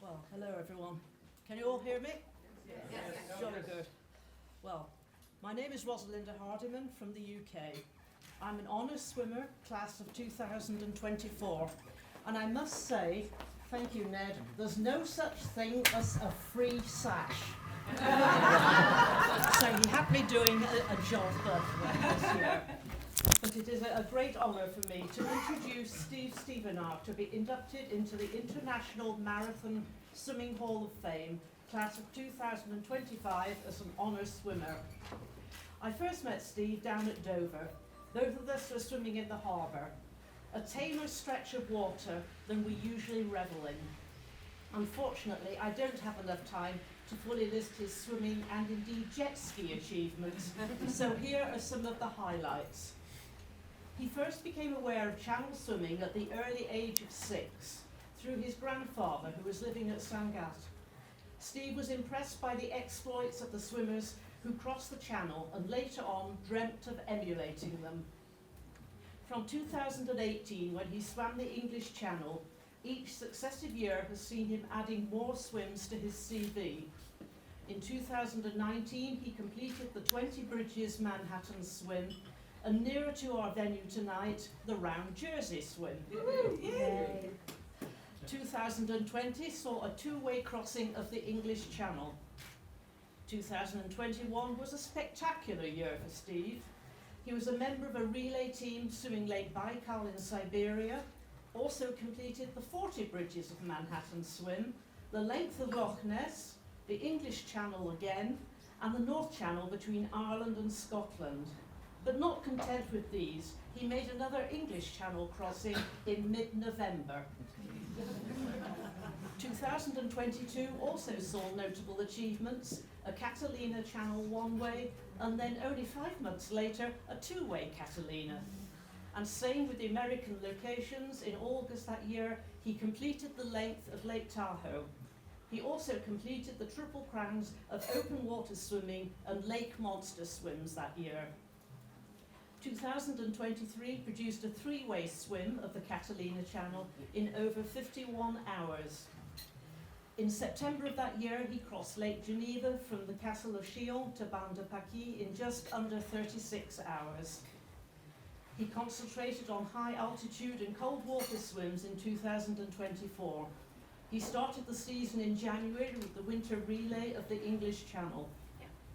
Well, hello everyone. Can you all hear me? Yes. Jolly good. Well, my name is Rosalinda Hardiman from the UK. I'm an honours swimmer, class of 2024. And I must say, thank you Ned, there's no such thing as a free sash. So he had me doing a job this year. But it is a great honour for me to introduce Steve Stevenard to be inducted into the International Marathon Swimming Hall of Fame, class of 2025, as an honours swimmer. I first met Steve down at Dover. Both of us were swimming in the harbour, a tamer stretch of water than we usually revel in. Unfortunately, I don't have enough time to fully list his swimming and indeed jet ski achievements, so here are some of the highlights. He first became aware of channel swimming at the early age of 6 through his grandfather, who was living at Sangatte. Steve was impressed by the exploits of the swimmers who crossed the channel and later on dreamt of emulating them. From 2018, when he swam the English Channel, each successive year has seen him adding more swims to his CV. In 2019, he completed the 20 Bridges Manhattan swim, and nearer to our venue tonight, the Round Jersey swim. 2020 saw a 2-way crossing of the English Channel. 2021 was a spectacular year for Steve. He was a member of a relay team swimming Lake Baikal in Siberia, also completed the 40 Bridges of Manhattan swim, the length of Loch Ness, the English Channel again, and the North Channel between Ireland and Scotland. But not content with these, he made another English Channel crossing in mid-November. 2022 also saw notable achievements, a Catalina Channel one-way, and then only 5 months later, a 2-way Catalina. And same with the American locations, in August that year, he completed the length of Lake Tahoe. He also completed the triple crowns of open water swimming and lake monster swims that year. 2023 produced a 3-way swim of the Catalina Channel in over 51 hours. In September of that year, he crossed Lake Geneva from the Castle of Chillon to Ban de Paquis in just under 36 hours. He concentrated on high altitude and cold water swims in 2024. He started the season in January with the winter relay of the English Channel.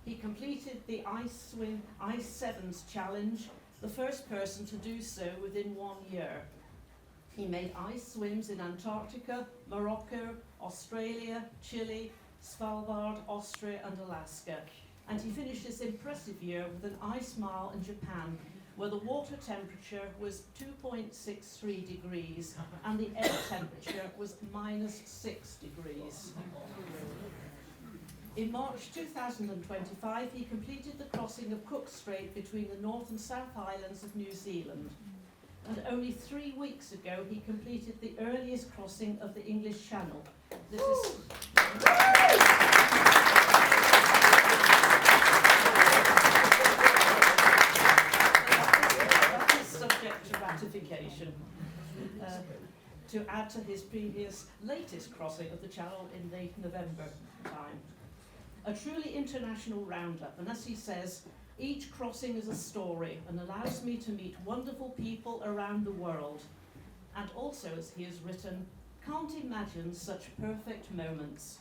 He completed the Ice Sevens Challenge, the first person to do so within 1 year. He made ice swims in Antarctica, Morocco, Australia, Chile, Svalbard, Austria and Alaska. And he finished this impressive year with an ice mile in Japan, where the water temperature was 2.63 degrees and the air temperature was -6 degrees. In March 2025, he completed the crossing of Cook Strait between the North and South Islands of New Zealand. And only 3 weeks ago, he completed the earliest crossing of the English Channel. This is subject to ratification. To add to his previous latest crossing of the Channel in late November time. A truly international roundup, and as he says, each crossing is a story and allows me to meet wonderful people around the world. And also, as he has written, can't imagine such perfect moments.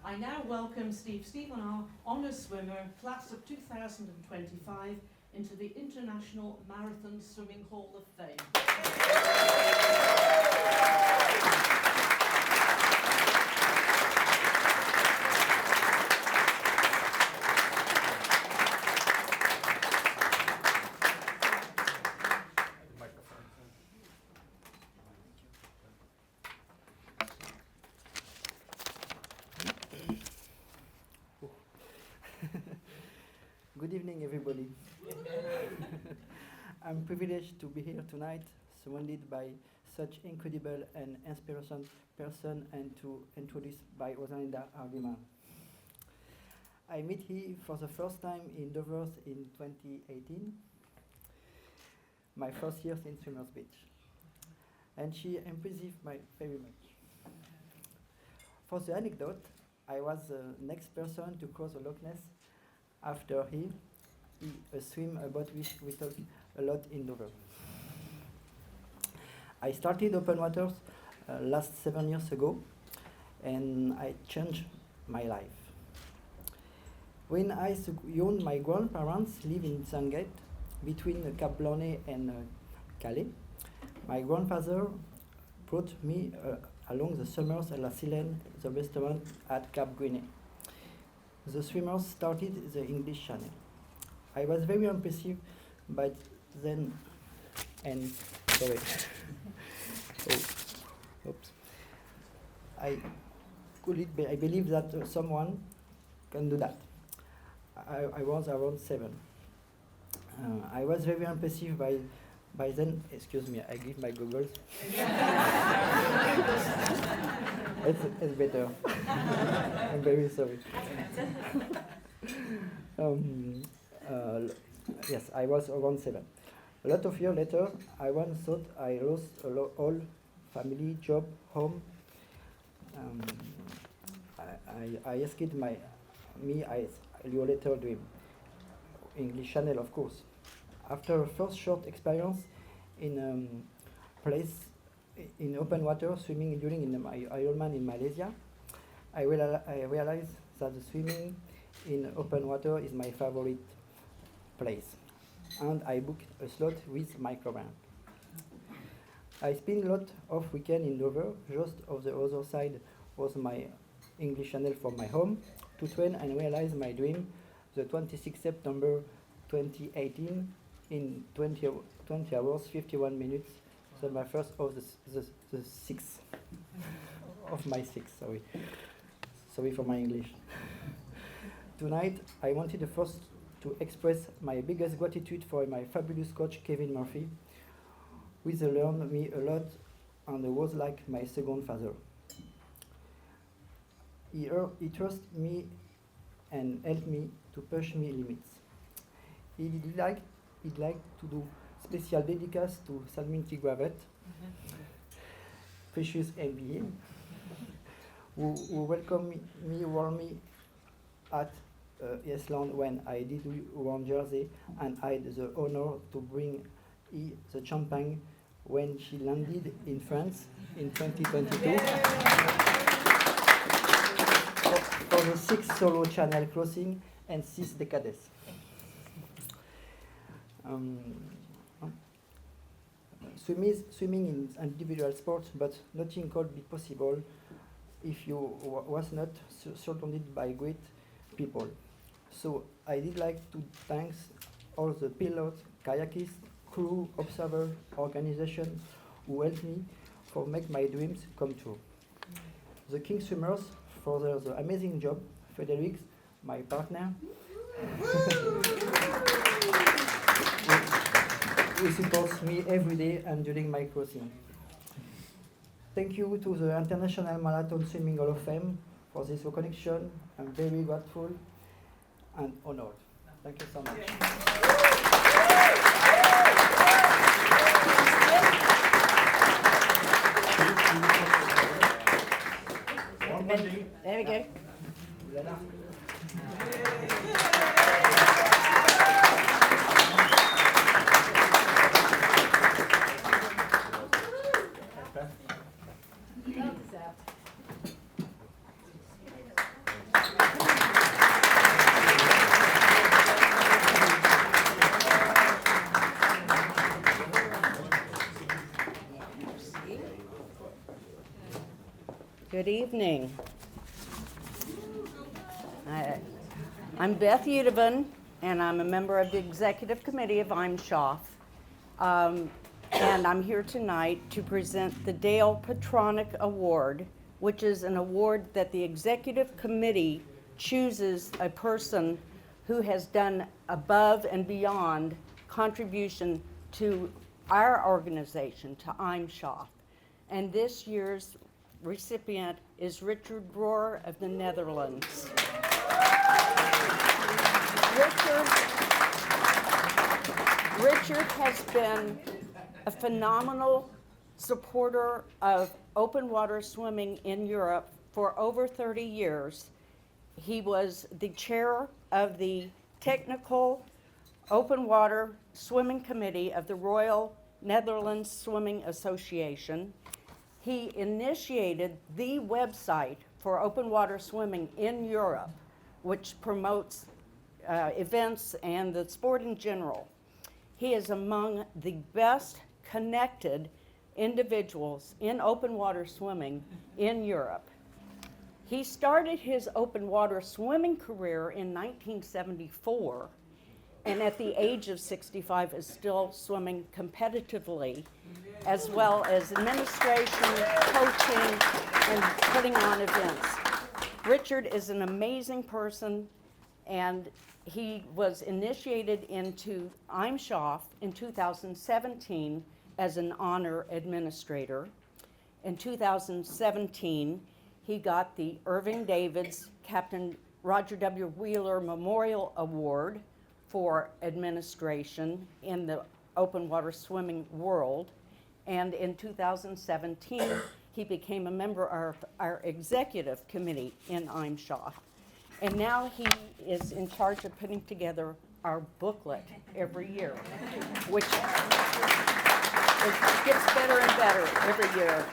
I now welcome Steve Stevenard, honours swimmer, class of 2025, into the International Marathon Swimming Hall of Fame. Good evening, everybody. I'm privileged to be here tonight, surrounded by such incredible and inspirational person and to introduce by Rosalinda Argument. I met her for the first time in Dover in 2018, my first year in Swimmers Beach, and she impressed me very much. For the anecdote, I was the next person to cross the Loch Ness after he swim about which we talk a lot in Dover. I started open waters last 7 years ago, and I changed my life. When I was young, my grandparents lived in Sandgate, between Cap Blanc and Calais. My grandfather brought me along the summers at La Silene, the restaurant at Cap Guinet. The swimmers started the English Channel. I was very impressed by then, and sorry. Oh, oops. I believe that someone can do that. I was around 7. I was very impressed by then. Excuse me, I give my goggles. It's better. I'm very sorry. Yes, I was around 7. A lot of years later, I once thought I lost all family, job, home. I asked your later dream. English Channel, of course. After a first short experience in place in open water swimming during my Ironman in Malaysia, I realized that the swimming in open water is my favorite place, and I booked a slot with microbrand. I spent a lot of weekend in Dover. Just on the other side was my English Channel from my home to train and realize my dream. The 26th September 2018 in 20 hours 51 minutes. So my first of the 6 of my 6. Sorry for my English. Tonight I wanted first to express my biggest gratitude for my fabulous coach Kevin Murphy, who has learned me a lot and was like my second father. He trusted me and helped me to push me limits. He'd like to do special dédicace to Salminti Gravet, precious MBA, who welcomed me warmly at Iceland when I did one jersey, and I had the honor to bring the champagne when she landed in France in 2022 for the 6th solo channel crossing and 6 decades. Swimming is an individual sport, but nothing could be possible if you was not surrounded by great people. So I did like to thank all the pilots, kayakers, crew, observers, organizations who helped me for make my dreams come true. The King Swimmers for the amazing job, Frederic, my partner, who supports me every day and during my crossing. Thank you to the International Marathon Swimming Hall of Fame for this connection. I'm very grateful and honored. Thank you so much. There we go. Good evening. I'm Beth Udevan, and I'm a member of the Executive Committee of IMSHOF. And I'm here tonight to present the Dale Petronic Award, which is an award that the Executive Committee chooses a person who has done above and beyond contribution to our organization, to IMSHOF. And this year's recipient is Richard Rohr of the Netherlands. Richard has been a phenomenal supporter of open water swimming in Europe for over 30 years. He was the chair of the Technical Open Water Swimming Committee of the Royal Netherlands Swimming Association. He initiated the website for open water swimming in Europe, which promotes events and the sport in general. He is among the best connected individuals in open water swimming in Europe. He started his open water swimming career in 1974, and at the age of 65 is still swimming competitively, as well as administration, coaching, and putting on events. Richard is an amazing person, and he was initiated into IMSHOF in 2017 as an honor administrator. In 2017, he got the Irving Davids Captain Roger W. Wheeler Memorial Award for administration in the open water swimming world. And in 2017, he became a member of our executive committee in IMSHOF. And now he is in charge of putting together our booklet every year, which it gets better and better every year.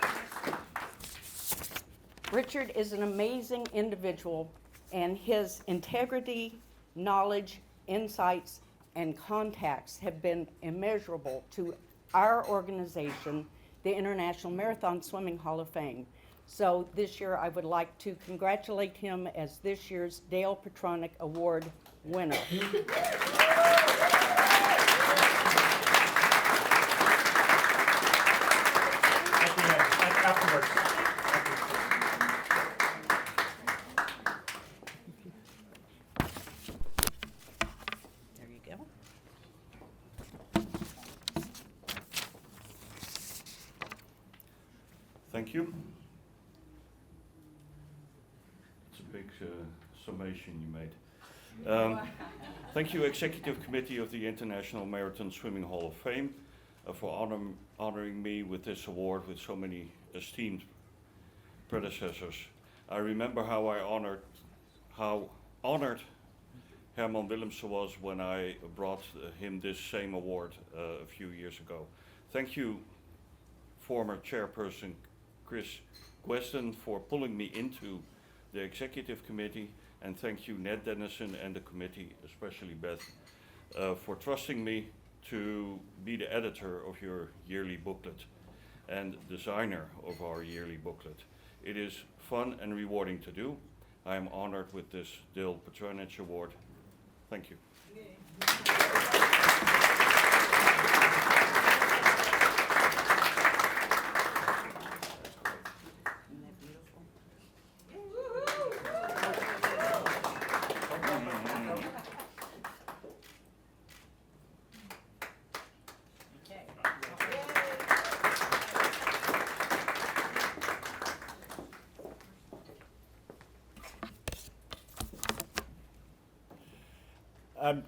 Richard is an amazing individual, and his integrity, knowledge, insights, and contacts have been immeasurable to our organization, the International Marathon Swimming Hall of Fame. So this year I would like to congratulate him as this year's Dale Petronic Award winner. Afterwards. There you go. Thank you. It's a big summation you made. Thank you, Executive Committee of the International Marathon Swimming Hall of Fame, for honoring me with this award with so many esteemed predecessors. I remember how honored Herman Willemsen was when I brought him this same award a few years ago. Thank you, former chairperson Chris Weston, for pulling me into the executive committee, and thank you Ned Dennison and the committee, especially Beth, for trusting me to be the editor of your yearly booklet and designer of our yearly booklet. It is fun and rewarding to do. I am honored with this Dale Patronage Award. Thank you.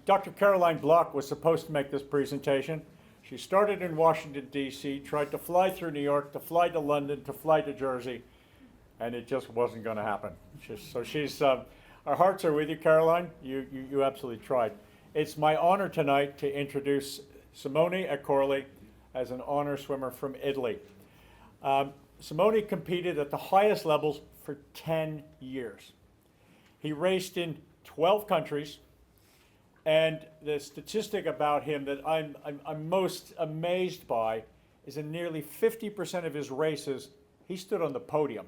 Dr. Caroline Block was supposed to make this presentation. She started in Washington, D.C., tried to fly through New York, to fly to London, to fly to Jersey, and it just wasn't going to happen. Our hearts are with you, Caroline. You absolutely tried. It's my honor tonight to introduce Simone Accorli as an honor swimmer from Italy. Simone competed at the highest levels for 10 years. He raced in 12 countries. And the statistic about him that I'm most amazed by is in nearly 50% of his races, he stood on the podium.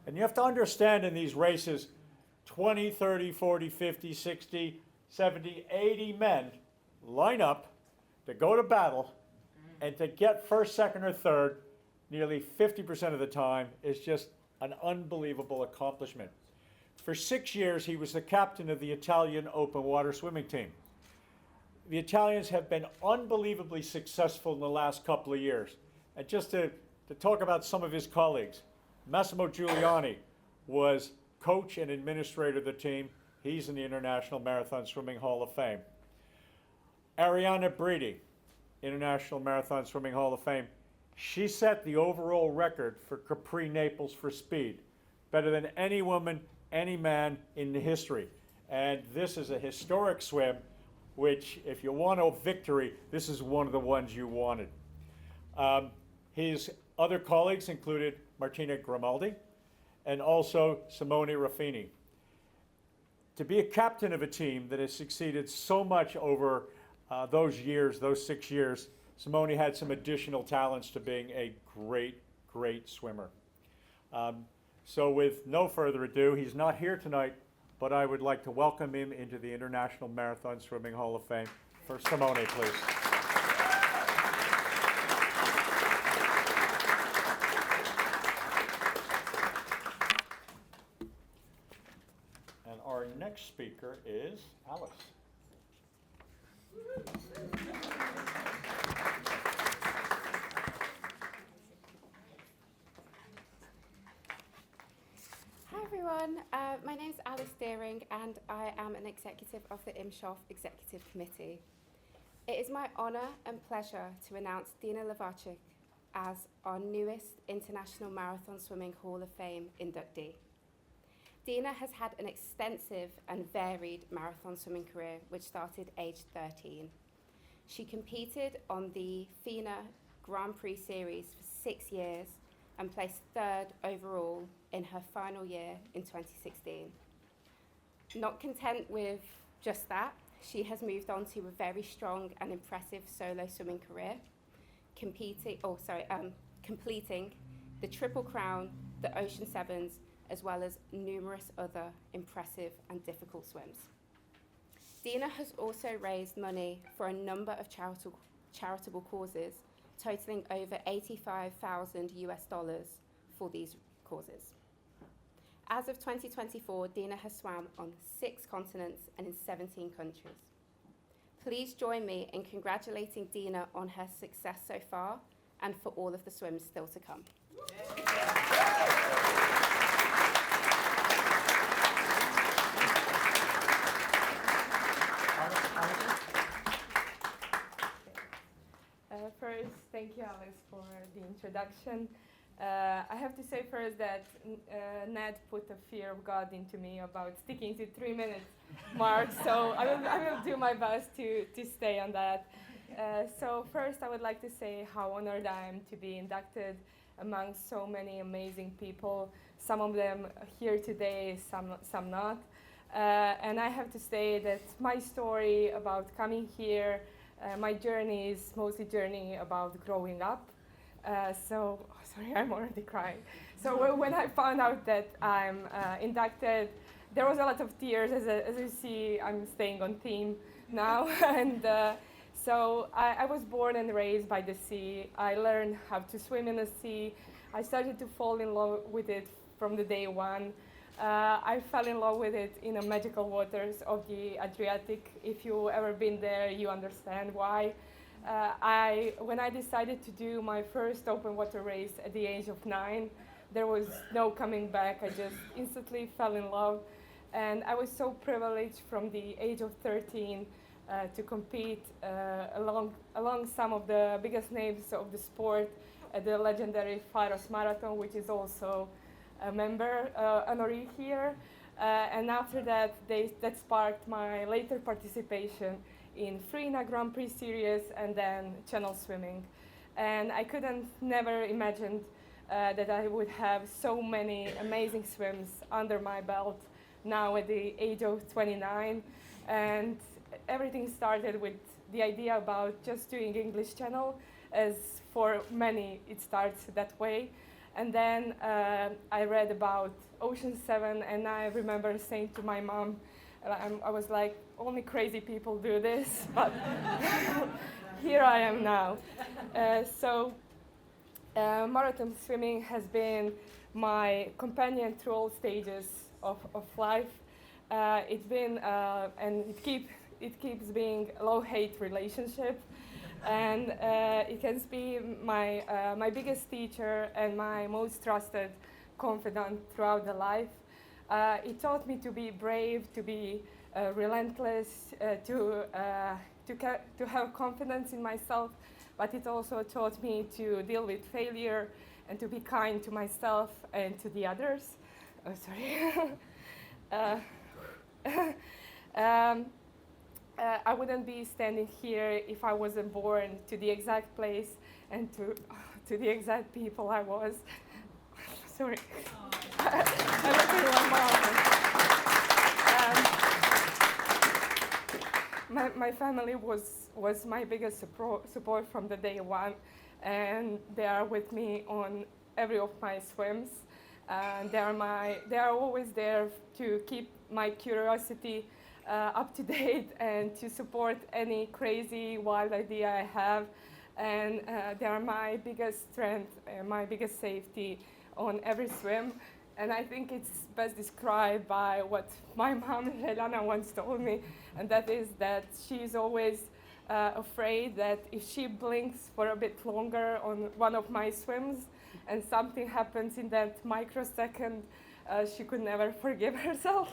And you have to understand in these races, 20, 30, 40, 50, 60, 70, 80 men line up to go to battle, and to get first, second, or third nearly 50% of the time is just an unbelievable accomplishment. For 6 years, he was the captain of the Italian open water swimming team. The Italians have been unbelievably successful in the last couple of years. And just to to talk about some of his colleagues. Massimo Giuliani was coach and administrator of the team. He's in the International Marathon Swimming Hall of Fame. Arianna Brady, International Marathon Swimming Hall of Fame. She set the overall record for Capri Naples for speed, better than any woman, any man in the history. And this is a historic swim, which if you want a victory, this is one of the ones you wanted. His other colleagues included Martina Grimaldi and also Simone Ruffini. To be a captain of a team that has succeeded so much over those years, those 6 years, Simone had some additional talents to being a great, great swimmer. So with no further ado, he's not here tonight, but I would like to welcome him into the International Marathon Swimming Hall of Fame. For Simone, please. And our next speaker is Alice. Hi everyone, my name is Alice Deering and I am an executive of the IMSHOF Executive Committee. It is my honour and pleasure to announce Dina Levarchik as our newest International Marathon Swimming Hall of Fame inductee. Dina has had an extensive and varied marathon swimming career which started aged 13. She competed on the FINA Grand Prix Series for 6 years and placed 3rd overall in her final year in 2016. Not content with just that, she has moved on to a very strong and impressive solo swimming career, completing the Triple Crown, the Ocean Sevens, as well as numerous other impressive and difficult swims. Dina has also raised money for a number of charitable causes, totaling over $85,000 for these causes. As of 2024, Dina has swam on 6 continents and in 17 countries. Please join me in congratulating Dina on her success so far and for all of the swims still to come. First, thank you, Alex, for the introduction. I have to say first that Ned put a fear of God into me about sticking to 3 minutes mark, so I will do my best to stay on that. So first, I would like to say how honored I am to be inducted among so many amazing people, some of them here today, some not. And I have to say that my story about coming here, my journey is mostly journey about growing up. Sorry, I'm already crying. So when I found out that I'm inducted, there was a lot of tears. As you see, I'm staying on theme now. And so I was born and raised by the sea. I learned how to swim in the sea. I started to fall in love with it from the day one. I fell in love with it in the magical waters of the Adriatic. If you've ever been there, you understand why. When I decided to do my first open water race at the age of 9, there was no coming back. I just instantly fell in love. And I was so privileged from the age of 13 to compete along some of the biggest names of the sport at the legendary Pharos Marathon, which is also a member honoree here. And after that, that sparked my later participation in FINA Grand Prix Series and then channel swimming. And I never imagined that I would have so many amazing swims under my belt now at the age of 29. And everything started with the idea about just doing English channel, as for many it starts that way. And then I read about Ocean 7, and I remember saying to my mom, I was like, only crazy people do this, but here I am now. Marathon swimming has been my companion through all stages of life. It's been, and it keeps being a love-hate relationship. And it has been my biggest teacher and my most trusted confidant throughout the life. It taught me to be brave, to be relentless, to have confidence in myself, but it also taught me to deal with failure and to be kind to myself and to the others. Oh, sorry. I wouldn't be standing here if I wasn't born to the exact place and to the exact people I was. Sorry. I look at one more. My family was my biggest support from the day one, and they are with me on every of my swims. They are always there to keep my curiosity up to date and to support any crazy wild idea I have. And they are my biggest strength and my biggest safety on every swim. And I think it's best described by what my mom Helena once told me, and that is that she's always afraid that if she blinks for a bit longer on one of my swims and something happens in that microsecond, she could never forgive herself.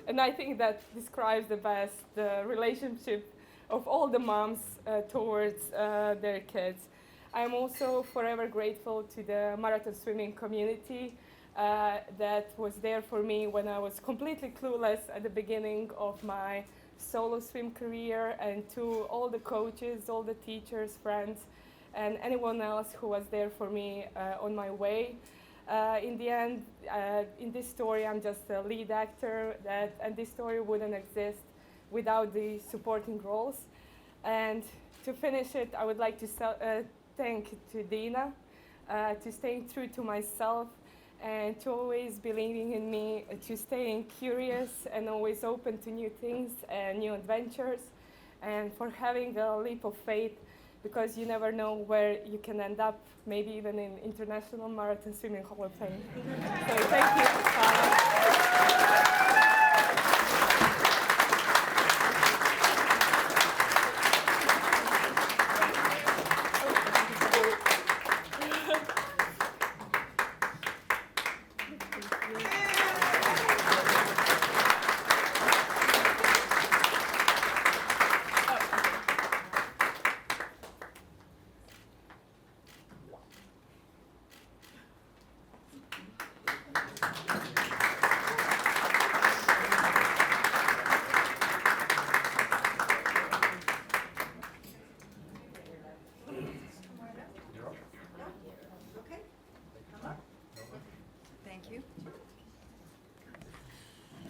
And I think that describes the best the relationship of all the moms towards their kids. I am also forever grateful to the marathon swimming community that was there for me when I was completely clueless at the beginning of my solo swim career, and to all the coaches, all the teachers, friends, and anyone else who was there for me on my way. In the end, in this story, I'm just a lead actor, and this story wouldn't exist without the supporting roles. And to finish it, I would like to thank to Dina, to staying true to myself, and to always believing in me, to staying curious and always open to new things and new adventures, and for having a leap of faith, because you never know where you can end up, maybe even in International Marathon Swimming Hall of Fame. So thank you.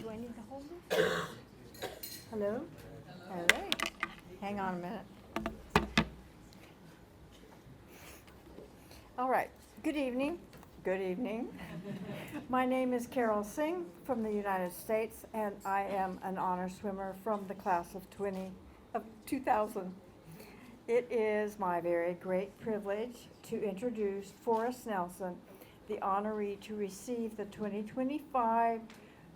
Do I need to hold it? Hello? All right. Hang on a minute. All right. Good evening. Good evening. My name is Carol Singh from the United States, and I am an honor swimmer from the class of 2000. It is my very great privilege to introduce Forrest Nelson, the honoree to receive the 2025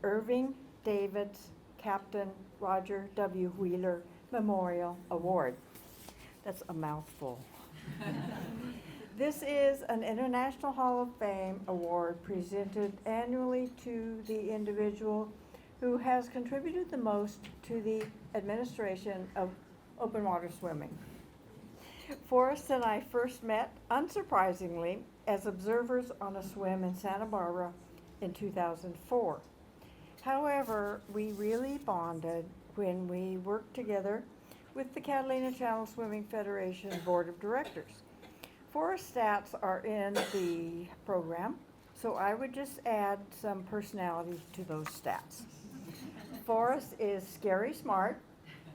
Irving Davids Captain Roger W. Wheeler Memorial Award. That's a mouthful. This is an International Hall of Fame award presented annually to the individual who has contributed the most to the administration of open water swimming. Forrest and I first met, unsurprisingly, as observers on a swim in Santa Barbara in 2004. However, we really bonded when we worked together with the Catalina Channel Swimming Federation Board of Directors. Forrest stats are in the program, so I would just add some personality to those stats. Forrest is scary smart,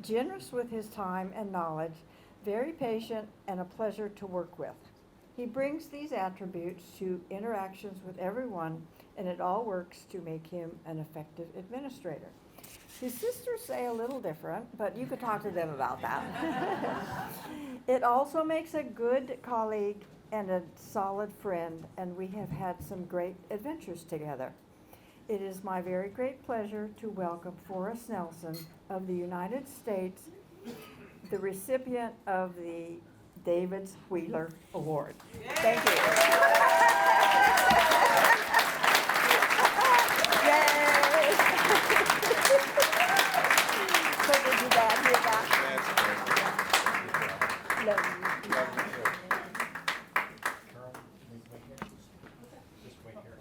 generous with his time and knowledge, very patient, and a pleasure to work with. He brings these attributes to interactions with everyone, and it all works to make him an effective administrator. His sisters say a little different, but you could talk to them about that. It also makes a good colleague and a solid friend, and we have had some great adventures together. It is my very great pleasure to welcome Forrest Nelson of the United States the recipient of the David Wheeler Award. Thank you. So did your dad hear that? Love you.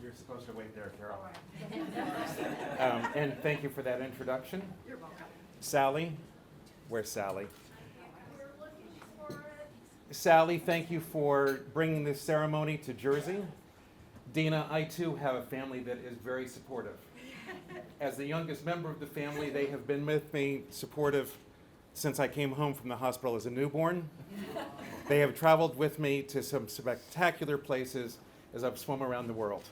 You're supposed to wait there, Carol. And thank you for that introduction. You're welcome. Sally, where's Sally? Sally, thank you for bringing this ceremony to Jersey. Dina, I too have a family that is very supportive. As the youngest member of the family, they have been with me, supportive, since I came home from the hospital as a newborn. They have traveled with me to some spectacular places as I've swum around the world.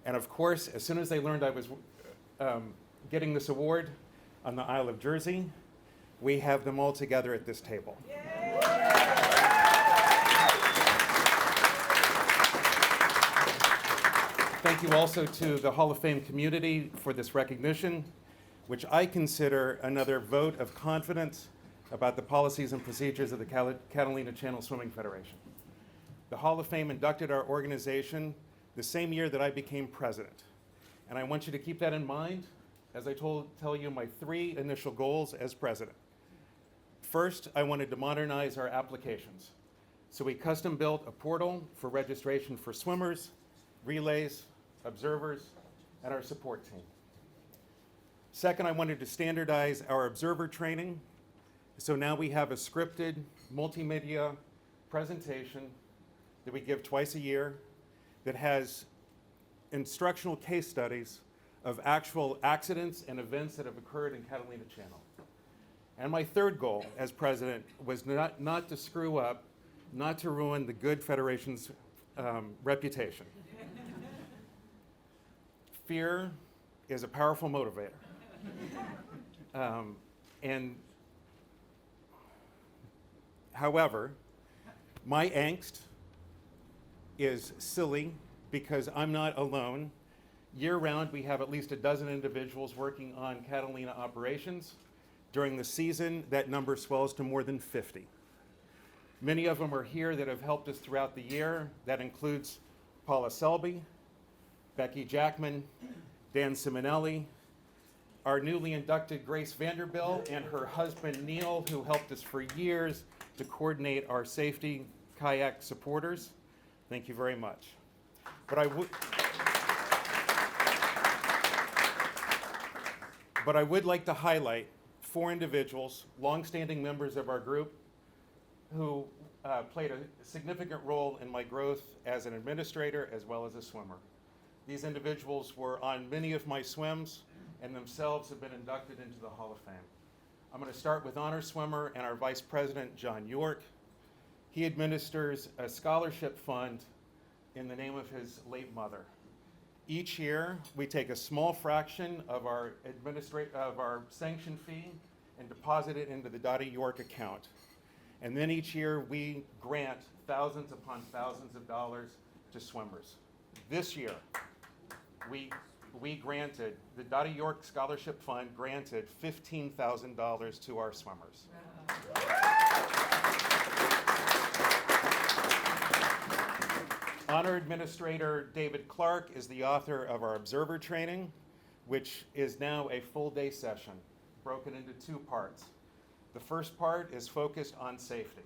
And of course, as soon as they learned I was getting this award on the Isle of Jersey, we have them all together at this table. Thank you also to the Hall of Fame community for this recognition, which I consider another vote of confidence about the policies and procedures of the Catalina Channel Swimming Federation. The Hall of Fame inducted our organization the same year that I became president. And I want you to keep that in mind as I tell you my 3 initial goals as president. First, I wanted to modernize our applications. So we custom built a portal for registration for swimmers, relays, observers, and our support team. Second, I wanted to standardize our observer training. So now we have a scripted multimedia presentation that we give twice a year that has instructional case studies of actual accidents and events that have occurred in Catalina Channel. And my third goal as president was not to screw up, not to ruin the good Federation's reputation. Fear is a powerful motivator. However, my angst is silly because I'm not alone. Year-round, we have at least a dozen individuals working on Catalina operations. During the season, that number swells to more than 50. Many of them are here that have helped us throughout the year. That includes Paula Selby, Becky Jackman, Dan Simonelli, our newly inducted Grace Vanderbilt, and her husband Neil, who helped us for years to coordinate our safety kayak supporters. Thank you very much. But I would like to highlight 4 individuals, longstanding members of our group, who played a significant role in my growth as an administrator as well as a swimmer. These individuals were on many of my swims and themselves have been inducted into the Hall of Fame. I'm going to start with honor swimmer and our vice president, John York. He administers a scholarship fund in the name of his late mother. Each year, we take a small fraction of our sanction fee and deposit it into the Dottie York account. And then each year, we grant thousands upon thousands of dollars to swimmers. This year, we granted, the Dottie York Scholarship Fund granted $15,000 to our swimmers. Honor Administrator David Clark is the author of our observer training, which is now a full-day session, broken into 2 parts. The first part is focused on safety,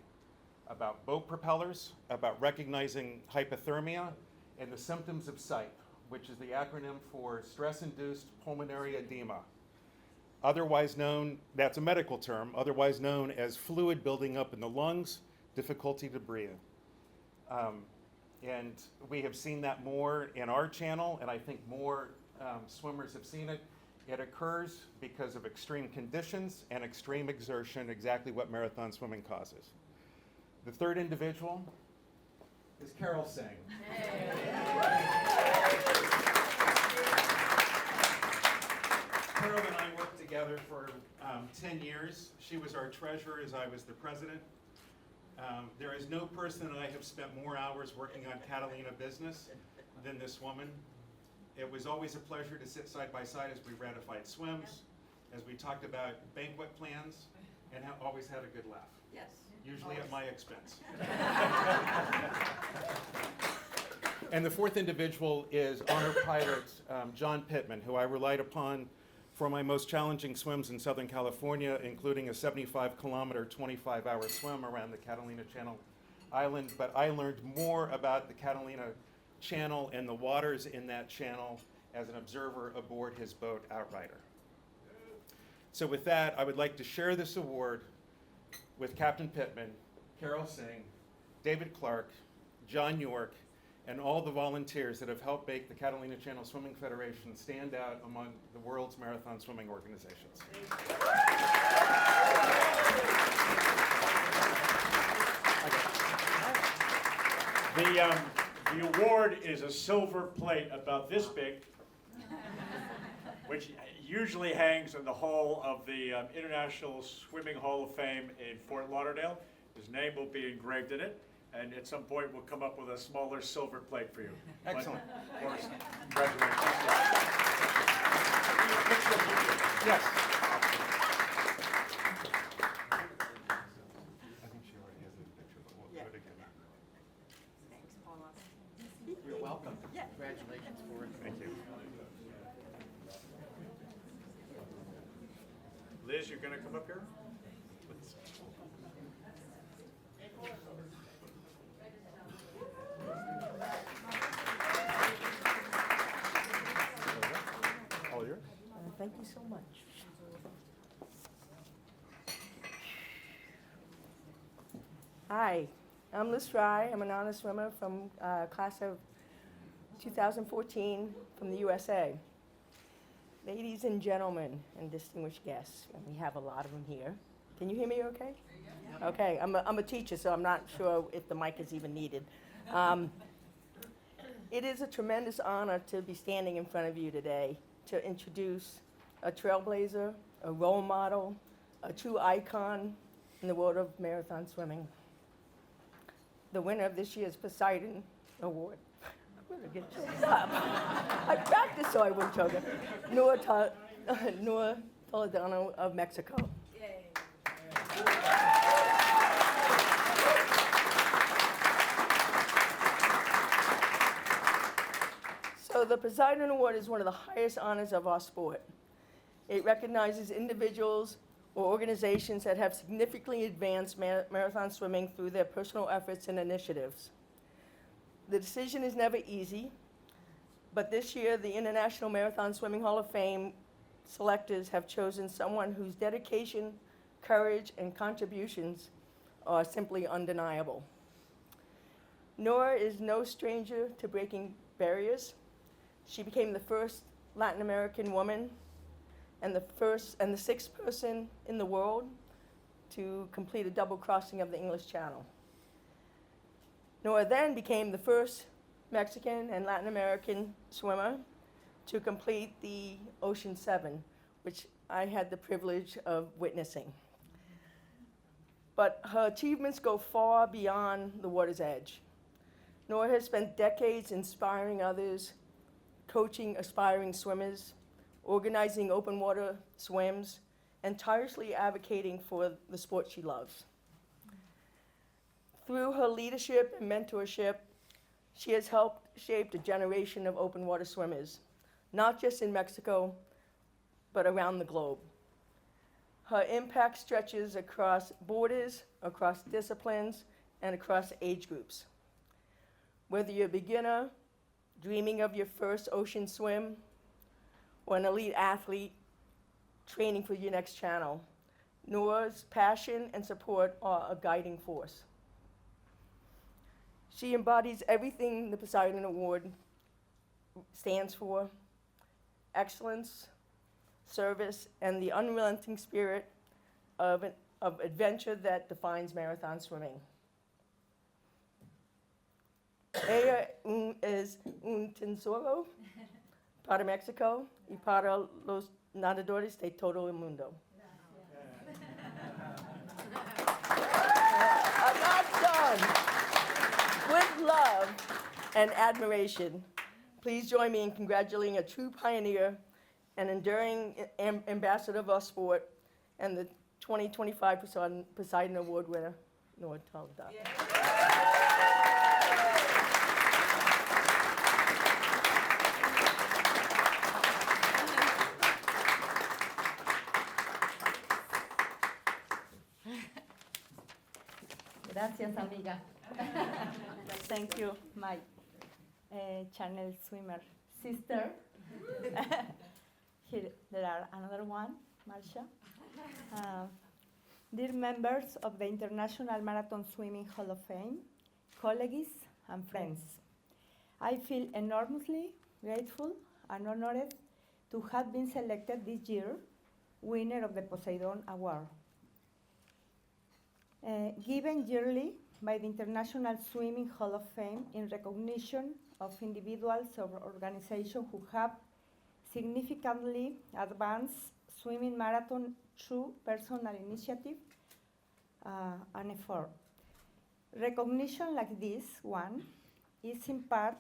about boat propellers, about recognizing hypothermia, and the symptoms of SIPE, which is the acronym for stress-induced pulmonary edema. Otherwise known, that's a medical term, otherwise known as fluid building up in the lungs, difficulty to breathe. And we have seen that more in our channel, and I think more swimmers have seen it. It occurs because of extreme conditions and extreme exertion, exactly what marathon swimming causes. The third individual is Carol Singh. Carol and I worked together for 10 years. She was our treasurer as I was the president. There is no person I have spent more hours working on Catalina business than this woman. It was always a pleasure to sit side by side as we ratified swims, as we talked about banquet plans, and always had a good laugh. Yes. Usually at my expense. And the fourth individual is honor pilot John Pittman, who I relied upon for my most challenging swims in Southern California, including a 75-kilometer, 25-hour swim around the Catalina Channel Island. But I learned more about the Catalina Channel and the waters in that channel as an observer aboard his boat, Outrider. So with that, I would like to share this award with Captain Pittman, Carol Singh, David Clark, John York, and all the volunteers that have helped make the Catalina Channel Swimming Federation stand out among the world's marathon swimming organizations. The award is a silver plate about this big, which usually hangs in the hall of the International Swimming Hall of Fame in Fort Lauderdale. His name will be engraved in it, and at some point we'll come up with a smaller silver plate for you. Excellent. But, of course, congratulations. Yes. I think she already has a picture, but we'll do it again. Thanks, Paula. You're welcome. Congratulations for it. Thank you. Liz, you're going to come up here? All yours. Thank you so much. Hi, I'm Liz Fry. I'm an honor swimmer from class of 2014 from the USA. Ladies and gentlemen and distinguished guests, and we have a lot of them here. Can you hear me okay? Okay, I'm a teacher, so I'm not sure if the mic is even needed. It is a tremendous honor to be standing in front of you today to introduce a trailblazer, a role model, a true icon in the world of marathon swimming. The winner of this year's Poseidon Award. I'm gonna get choked up. I practiced so I wouldn't choke up. Noah Toledano of Mexico. Yay. So the Poseidon Award is one of the highest honors of our sport. It recognizes individuals or organizations that have significantly advanced marathon swimming through their personal efforts and initiatives. The decision is never easy, but this year the International Marathon Swimming Hall of Fame selectors have chosen someone whose dedication, courage, and contributions are simply undeniable. Nora is no stranger to breaking barriers. She became the first Latin American woman and the sixth person in the world to complete a double crossing of the English Channel. Nora then became the first Mexican and Latin American swimmer to complete the Ocean 7, which I had the privilege of witnessing. But her achievements go far beyond the water's edge. Nora has spent decades inspiring others, coaching aspiring swimmers, organizing open water swims, and tirelessly advocating for the sport she loves. Through her leadership and mentorship, she has helped shape a generation of open water swimmers, not just in Mexico, but around the globe. Her impact stretches across borders, across disciplines, and across age groups. Whether you're a beginner, dreaming of your first ocean swim, or an elite athlete training for your next channel, Nora's passion and support are a guiding force. She embodies everything the Poseidon Award stands for: excellence, service, and the unrelenting spirit of adventure that defines marathon swimming. Ella es un tesoro para Mexico y para los nadadores de todo el mundo. I'm not done. With love and admiration, please join me in congratulating a true pioneer and enduring ambassador of our sport and the 2025 Poseidon Award winner, Noah Talda. Gracias, amiga. Thank you, my channel swimmer sister. Here, there are another one, Marcia. Dear members of the International Marathon Swimming Hall of Fame, colleagues and friends, I feel enormously grateful and honored to have been selected this year winner of the Poseidon Award. Given yearly by the International Swimming Hall of Fame in recognition of individuals or organizations who have significantly advanced swimming marathon through personal initiative and effort. Recognition like this one is in part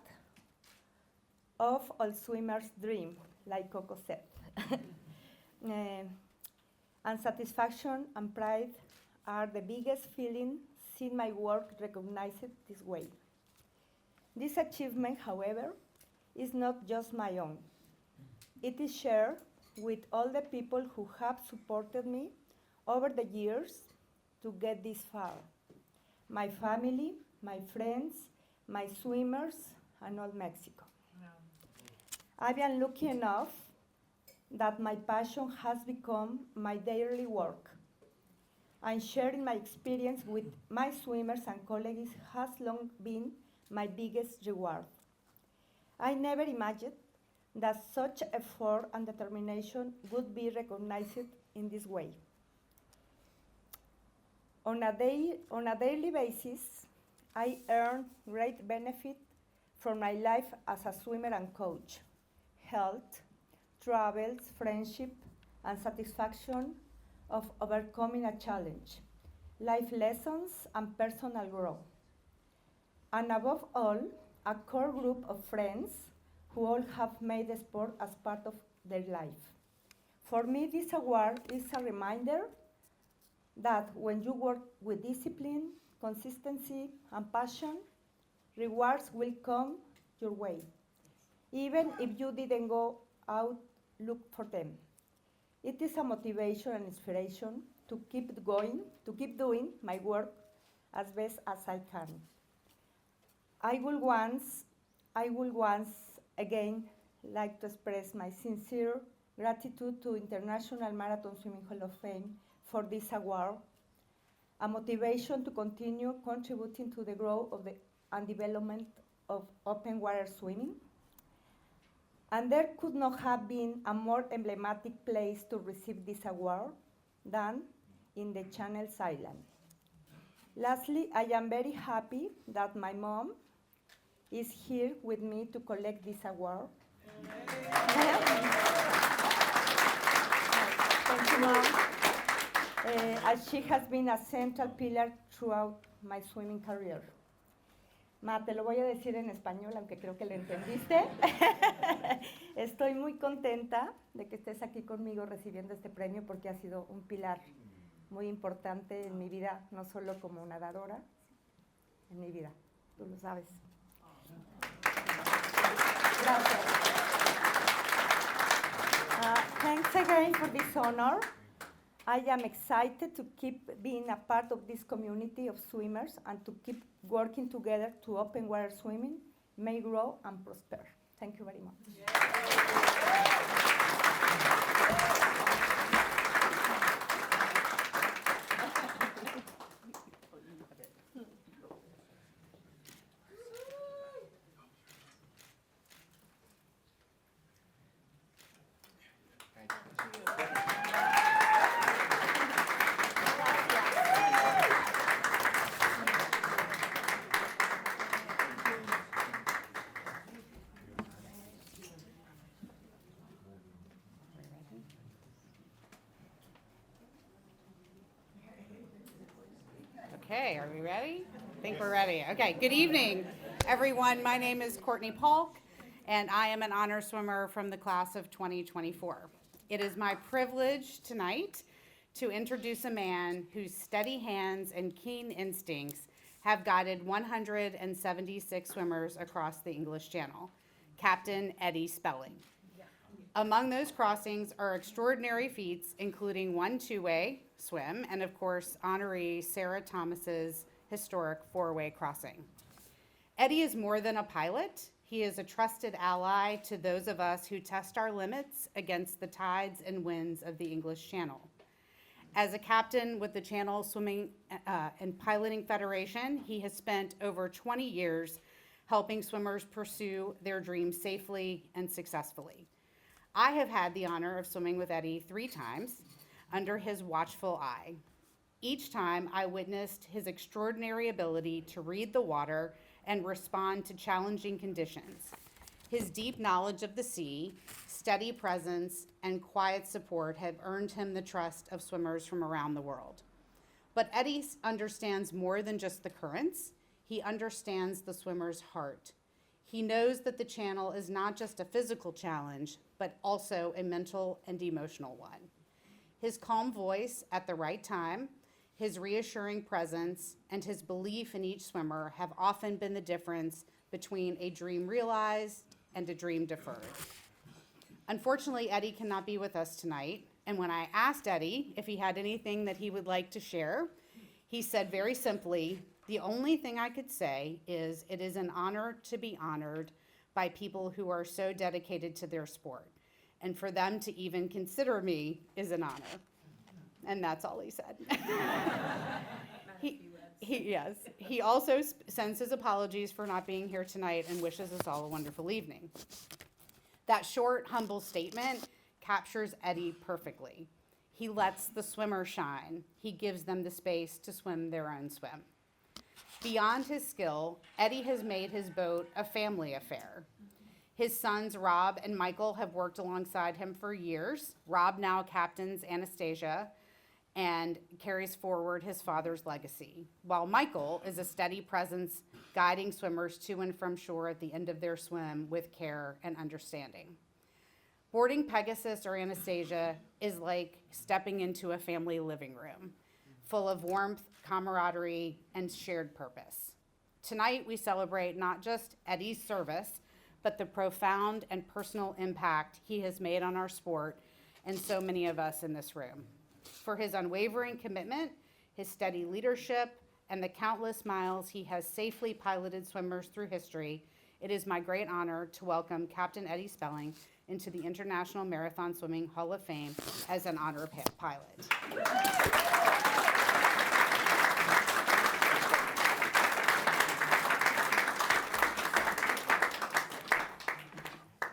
of all swimmers' dream, like Coco said. And satisfaction and pride are the biggest feeling seeing my work recognized this way. This achievement, however, is not just my own. It is shared with all the people who have supported me over the years to get this far. My family, my friends, my swimmers, and all Mexico. I've been lucky enough that my passion has become my daily work. And sharing my experience with my swimmers and colleagues has long been my biggest reward. I never imagined that such effort and determination would be recognized in this way. On a daily basis, I earn great benefit from my life as a swimmer and coach, health, travels, friendship, and satisfaction of overcoming a challenge, life lessons, and personal growth. And above all, a core group of friends who all have made the sport as part of their life. For me, this award is a reminder that when you work with discipline, consistency, and passion, rewards will come your way, even if you didn't go out look for them. It is a motivation and inspiration to keep going, to keep doing my work as best as I can. I will once again like to express my sincere gratitude to International Marathon Swimming Hall of Fame for this award, a motivation to continue contributing to the growth of and development of open water swimming. And there could not have been a more emblematic place to receive this award than in the Channel Island. Lastly, I am very happy that my mom is here with me to collect this award. Thank you, Mom. As she has been a central pillar throughout my swimming career. Ma, te lo voy a decir en español, aunque creo que lo entendiste. Estoy muy contenta de que estés aquí conmigo recibiendo este premio porque ha sido un pilar muy importante en mi vida, no solo como nadadora, en mi vida. Tú lo sabes. Gracias. Thanks again for this honor. I am excited to keep being a part of this community of swimmers and to keep working together to open water swimming may grow and prosper. Thank you very much. Okay, are we ready? I think we're ready. Okay, good evening, everyone. My name is Courtney Polk, and I am an honor swimmer from the class of 2024. It is my privilege tonight to introduce a man whose steady hands and keen instincts have guided 176 swimmers across the English Channel, Captain Eddie Spelling. Among those crossings are extraordinary feats, including one two-way swim and, of course, honoree Sarah Thomas's historic four-way crossing. Eddie is more than a pilot. He is a trusted ally to those of us who test our limits against the tides and winds of the English Channel. As a captain with the Channel Swimming and Piloting Federation, he has spent over 20 years helping swimmers pursue their dreams safely and successfully. I have had the honor of swimming with Eddie 3 times under his watchful eye. Each time I witnessed his extraordinary ability to read the water and respond to challenging conditions. His deep knowledge of the sea, steady presence, and quiet support have earned him the trust of swimmers from around the world. But Eddie understands more than just the currents. He understands the swimmer's heart. He knows that the channel is not just a physical challenge, but also a mental and emotional one. His calm voice at the right time, his reassuring presence, and his belief in each swimmer have often been the difference between a dream realized and a dream deferred. Unfortunately, Eddie cannot be with us tonight, and when I asked Eddie if he had anything that he would like to share, he said very simply, "The only thing I could say is it is an honor to be honored by people who are so dedicated to their sport. And for them to even consider me is an honor." And that's all he said. He also sends his apologies for not being here tonight and wishes us all a wonderful evening. That short, humble statement captures Eddie perfectly. He lets the swimmer shine. He gives them the space to swim their own swim. Beyond his skill, Eddie has made his boat a family affair. His sons, Rob and Michael, have worked alongside him for years. Rob now captains Anastasia and carries forward his father's legacy, while Michael is a steady presence guiding swimmers to and from shore at the end of their swim with care and understanding. Boarding Pegasus or Anastasia is like stepping into a family living room, full of warmth, camaraderie, and shared purpose. Tonight, we celebrate not just Eddie's service, but the profound and personal impact he has made on our sport and so many of us in this room. For his unwavering commitment, his steady leadership, and the countless miles he has safely piloted swimmers through history, it is my great honor to welcome Captain Eddie Spelling into the International Marathon Swimming Hall of Fame as an honor pilot.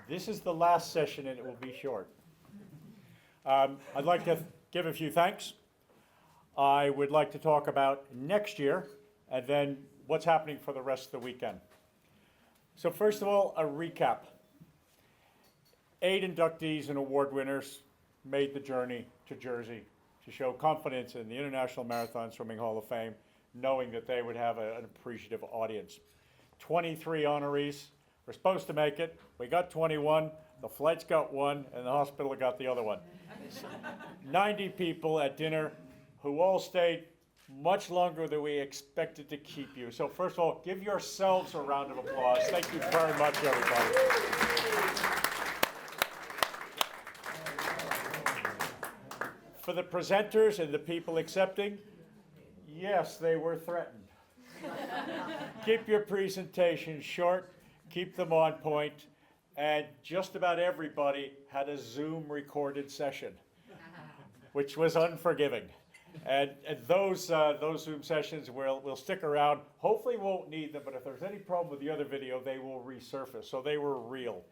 This is the last session, and it will be short. I'd like to give a few thanks. I would like to talk about next year, and then what's happening for the rest of the weekend. So first of all, a recap. 8 inductees and award winners made the journey to Jersey to show confidence in the International Marathon Swimming Hall of Fame, knowing that they would have an appreciative audience. 23 honorees were supposed to make it. We got 21. The flights got 1, and the hospital got the other one. 90 people at dinner who all stayed much longer than we expected to keep you. So first of all, give yourselves a round of applause. Thank you very much, everybody. For the presenters and the people accepting, yes, they were threatened. Keep your presentations short, keep them on point, and just about everybody had a Zoom recorded session, which was unforgiving. And those Zoom sessions will stick around. Hopefully won't need them, but if there's any problem with the other video, they will resurface. So they were real.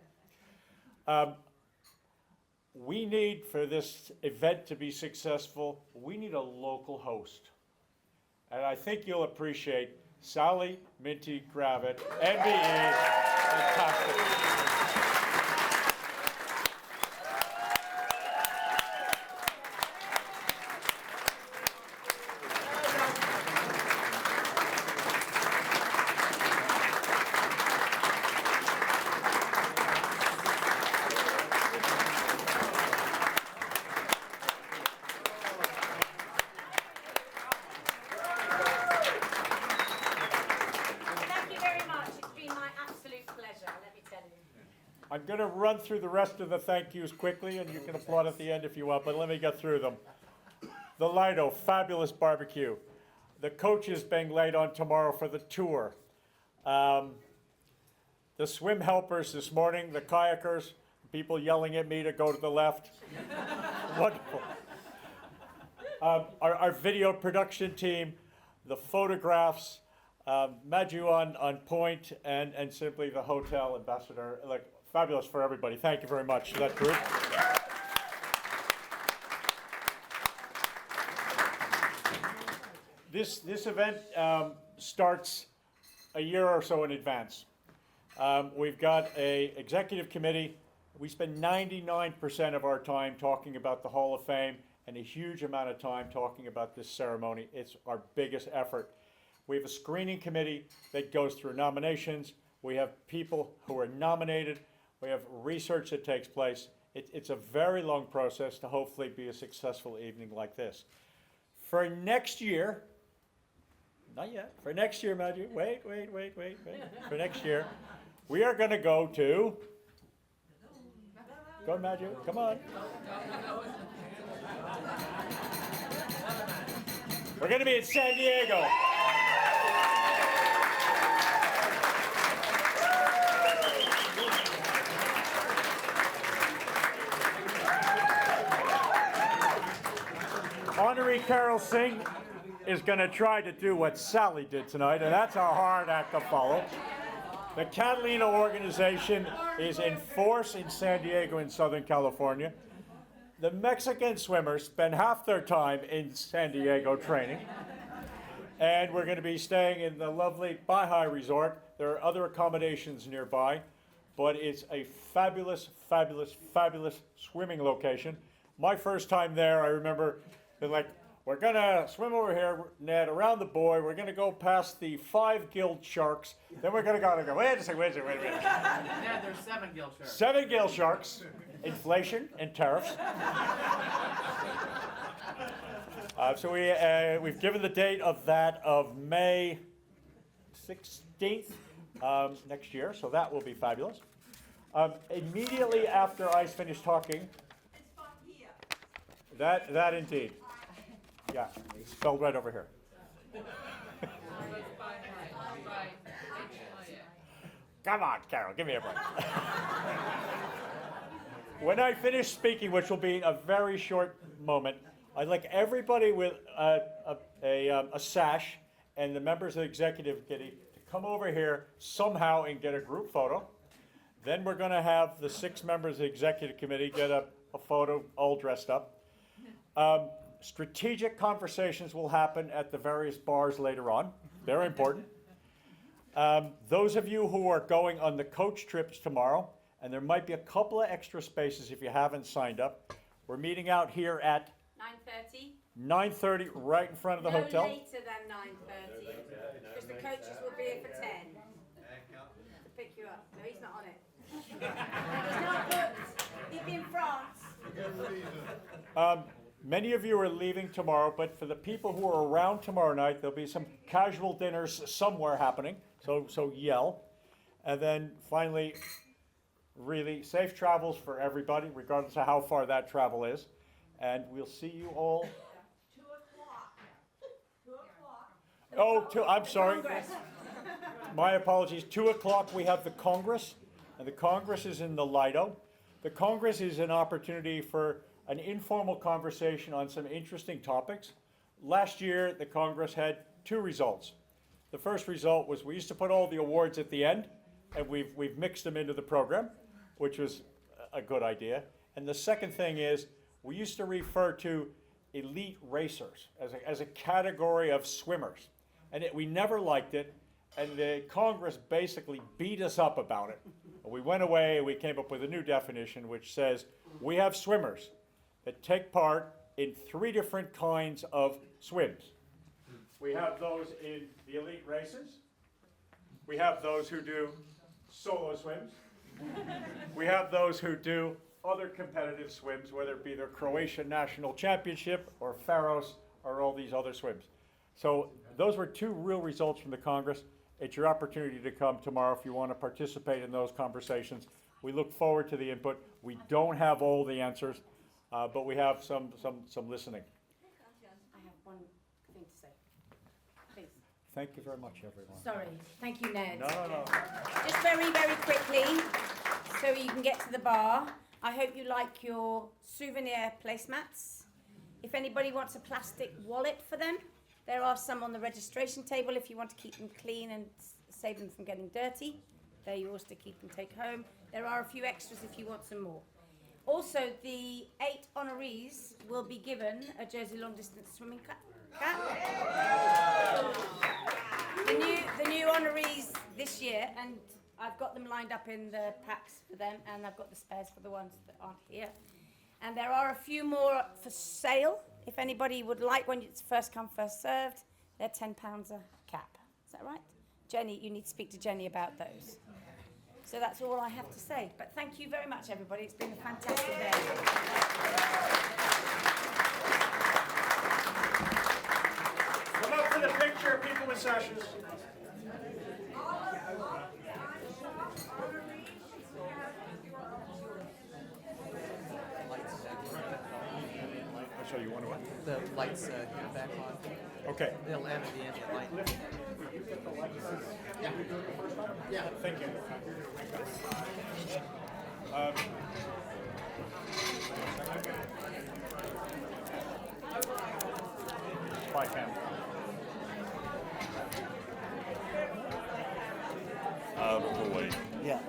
We need, for this event to be successful, we need a local host. And I think you'll appreciate Sally Minty Gravitt, MBE, fantastic. I'm going to run through the rest of the thank yous quickly, and you can applaud at the end if you want, but let me get through them. The Lido, fabulous barbecue. The coaches being laid on tomorrow for the tour. The swim helpers this morning, the kayakers, people yelling at me to go to the left. Wonderful. Our video production team, the photographs, Maju on point, and simply the hotel ambassador. Like, fabulous for everybody. Thank you very much to that group. This event starts a year or so in advance. We've got an executive committee. We spend 99% of our time talking about the Hall of Fame and a huge amount of time talking about this ceremony. It's our biggest effort. We have a screening committee that goes through nominations. We have people who are nominated. We have research that takes place. It's a very long process to hopefully be a successful evening like this. For next year, not yet, for next year, Maju, wait. For next year, we are going to go to, go Maju, come on. We're going to be in San Diego. Honorary Carol Singh is going to try to do what Sally did tonight, and that's a hard act to follow. The Catalina organization is in force in San Diego in Southern California. The Mexican swimmers spend half their time in San Diego training. And we're going to be staying in the lovely Baja Resort. There are other accommodations nearby, but it's a fabulous, fabulous, fabulous swimming location. My first time there, I remember, they're like, we're going to swim over here, Ned, around the buoy. We're going to go past the 5 gill sharks. Then we're going to go, wait a second. Yeah, there's 7 gill sharks. 7 gill sharks, inflation and tariffs. So we've given the date of that of May 16th next year, so that will be fabulous. Immediately after I finish talking, that indeed. Yeah, it's spelled right over here. Come on, Carol, give me a break. When I finish speaking, which will be a very short moment, I'd like everybody with a sash and the members of the executive committee to come over here somehow and get a group photo. Then we're going to have the 6 members of the executive committee get a photo all dressed up. Strategic conversations will happen at the various bars later on. They're important. Those of you who are going on the coach trips tomorrow, and there might be a couple of extra spaces if you haven't signed up, we're meeting out here at 9:30. 9:30 right in front of the hotel. No later than 9:30, because the coaches will be here for 10 to pick you up. No, he's not on it. He's not booked. He'd be in France. Many of you are leaving tomorrow, but for the people who are around tomorrow night, there'll be some casual dinners somewhere happening, so yell. And then finally, really safe travels for everybody, regardless of how far that travel is. And we'll see you all. 2 o'clock. 2 o'clock. Oh, I'm sorry. My apologies. 2 o'clock we have the Congress, and the Congress is in the Lido. The Congress is an opportunity for an informal conversation on some interesting topics. Last year, the Congress had 2 results. The first result was we used to put all the awards at the end, and we've mixed them into the program, which was a good idea. And the second thing is we used to refer to elite racers as a category of swimmers. And we never liked it, and the Congress basically beat us up about it. And we went away and we came up with a new definition which says we have swimmers that take part in 3 different kinds of swims. We have those in the elite races. We have those who do solo swims. We have those who do other competitive swims, whether it be their Croatian National Championship or Faros or all these other swims. So those were 2 real results from the Congress. It's your opportunity to come tomorrow if you want to participate in those conversations. We look forward to the input. We don't have all the answers, but we have some listening. I have one thing to say. Please. Thank you very much, everyone. Sorry. Thank you, Ned. No. Just very, very quickly, so you can get to the bar. I hope you like your souvenir placemats. If anybody wants a plastic wallet for them, there are some on the registration table if you want to keep them clean and save them from getting dirty. They're yours to keep and take home. There are a few extras if you want some more. Also, the 8 honorees will be given a Jersey long distance swimming cap. The new honorees this year, and I've got them lined up in the packs for them, and I've got the spares for the ones that aren't here. And there are a few more for sale. If anybody would like one, it's first come, first served. They're £10 a cap. Is that right? Jenny, you need to speak to Jenny about those. So that's all I have to say. But thank you very much, everybody. It's been a fantastic day. Come up for the picture, people with sashes. So you want to what? The lights get back on. Okay. They'll end at the end of the light. Yeah. Thank you. Spy cam. Away. Yeah.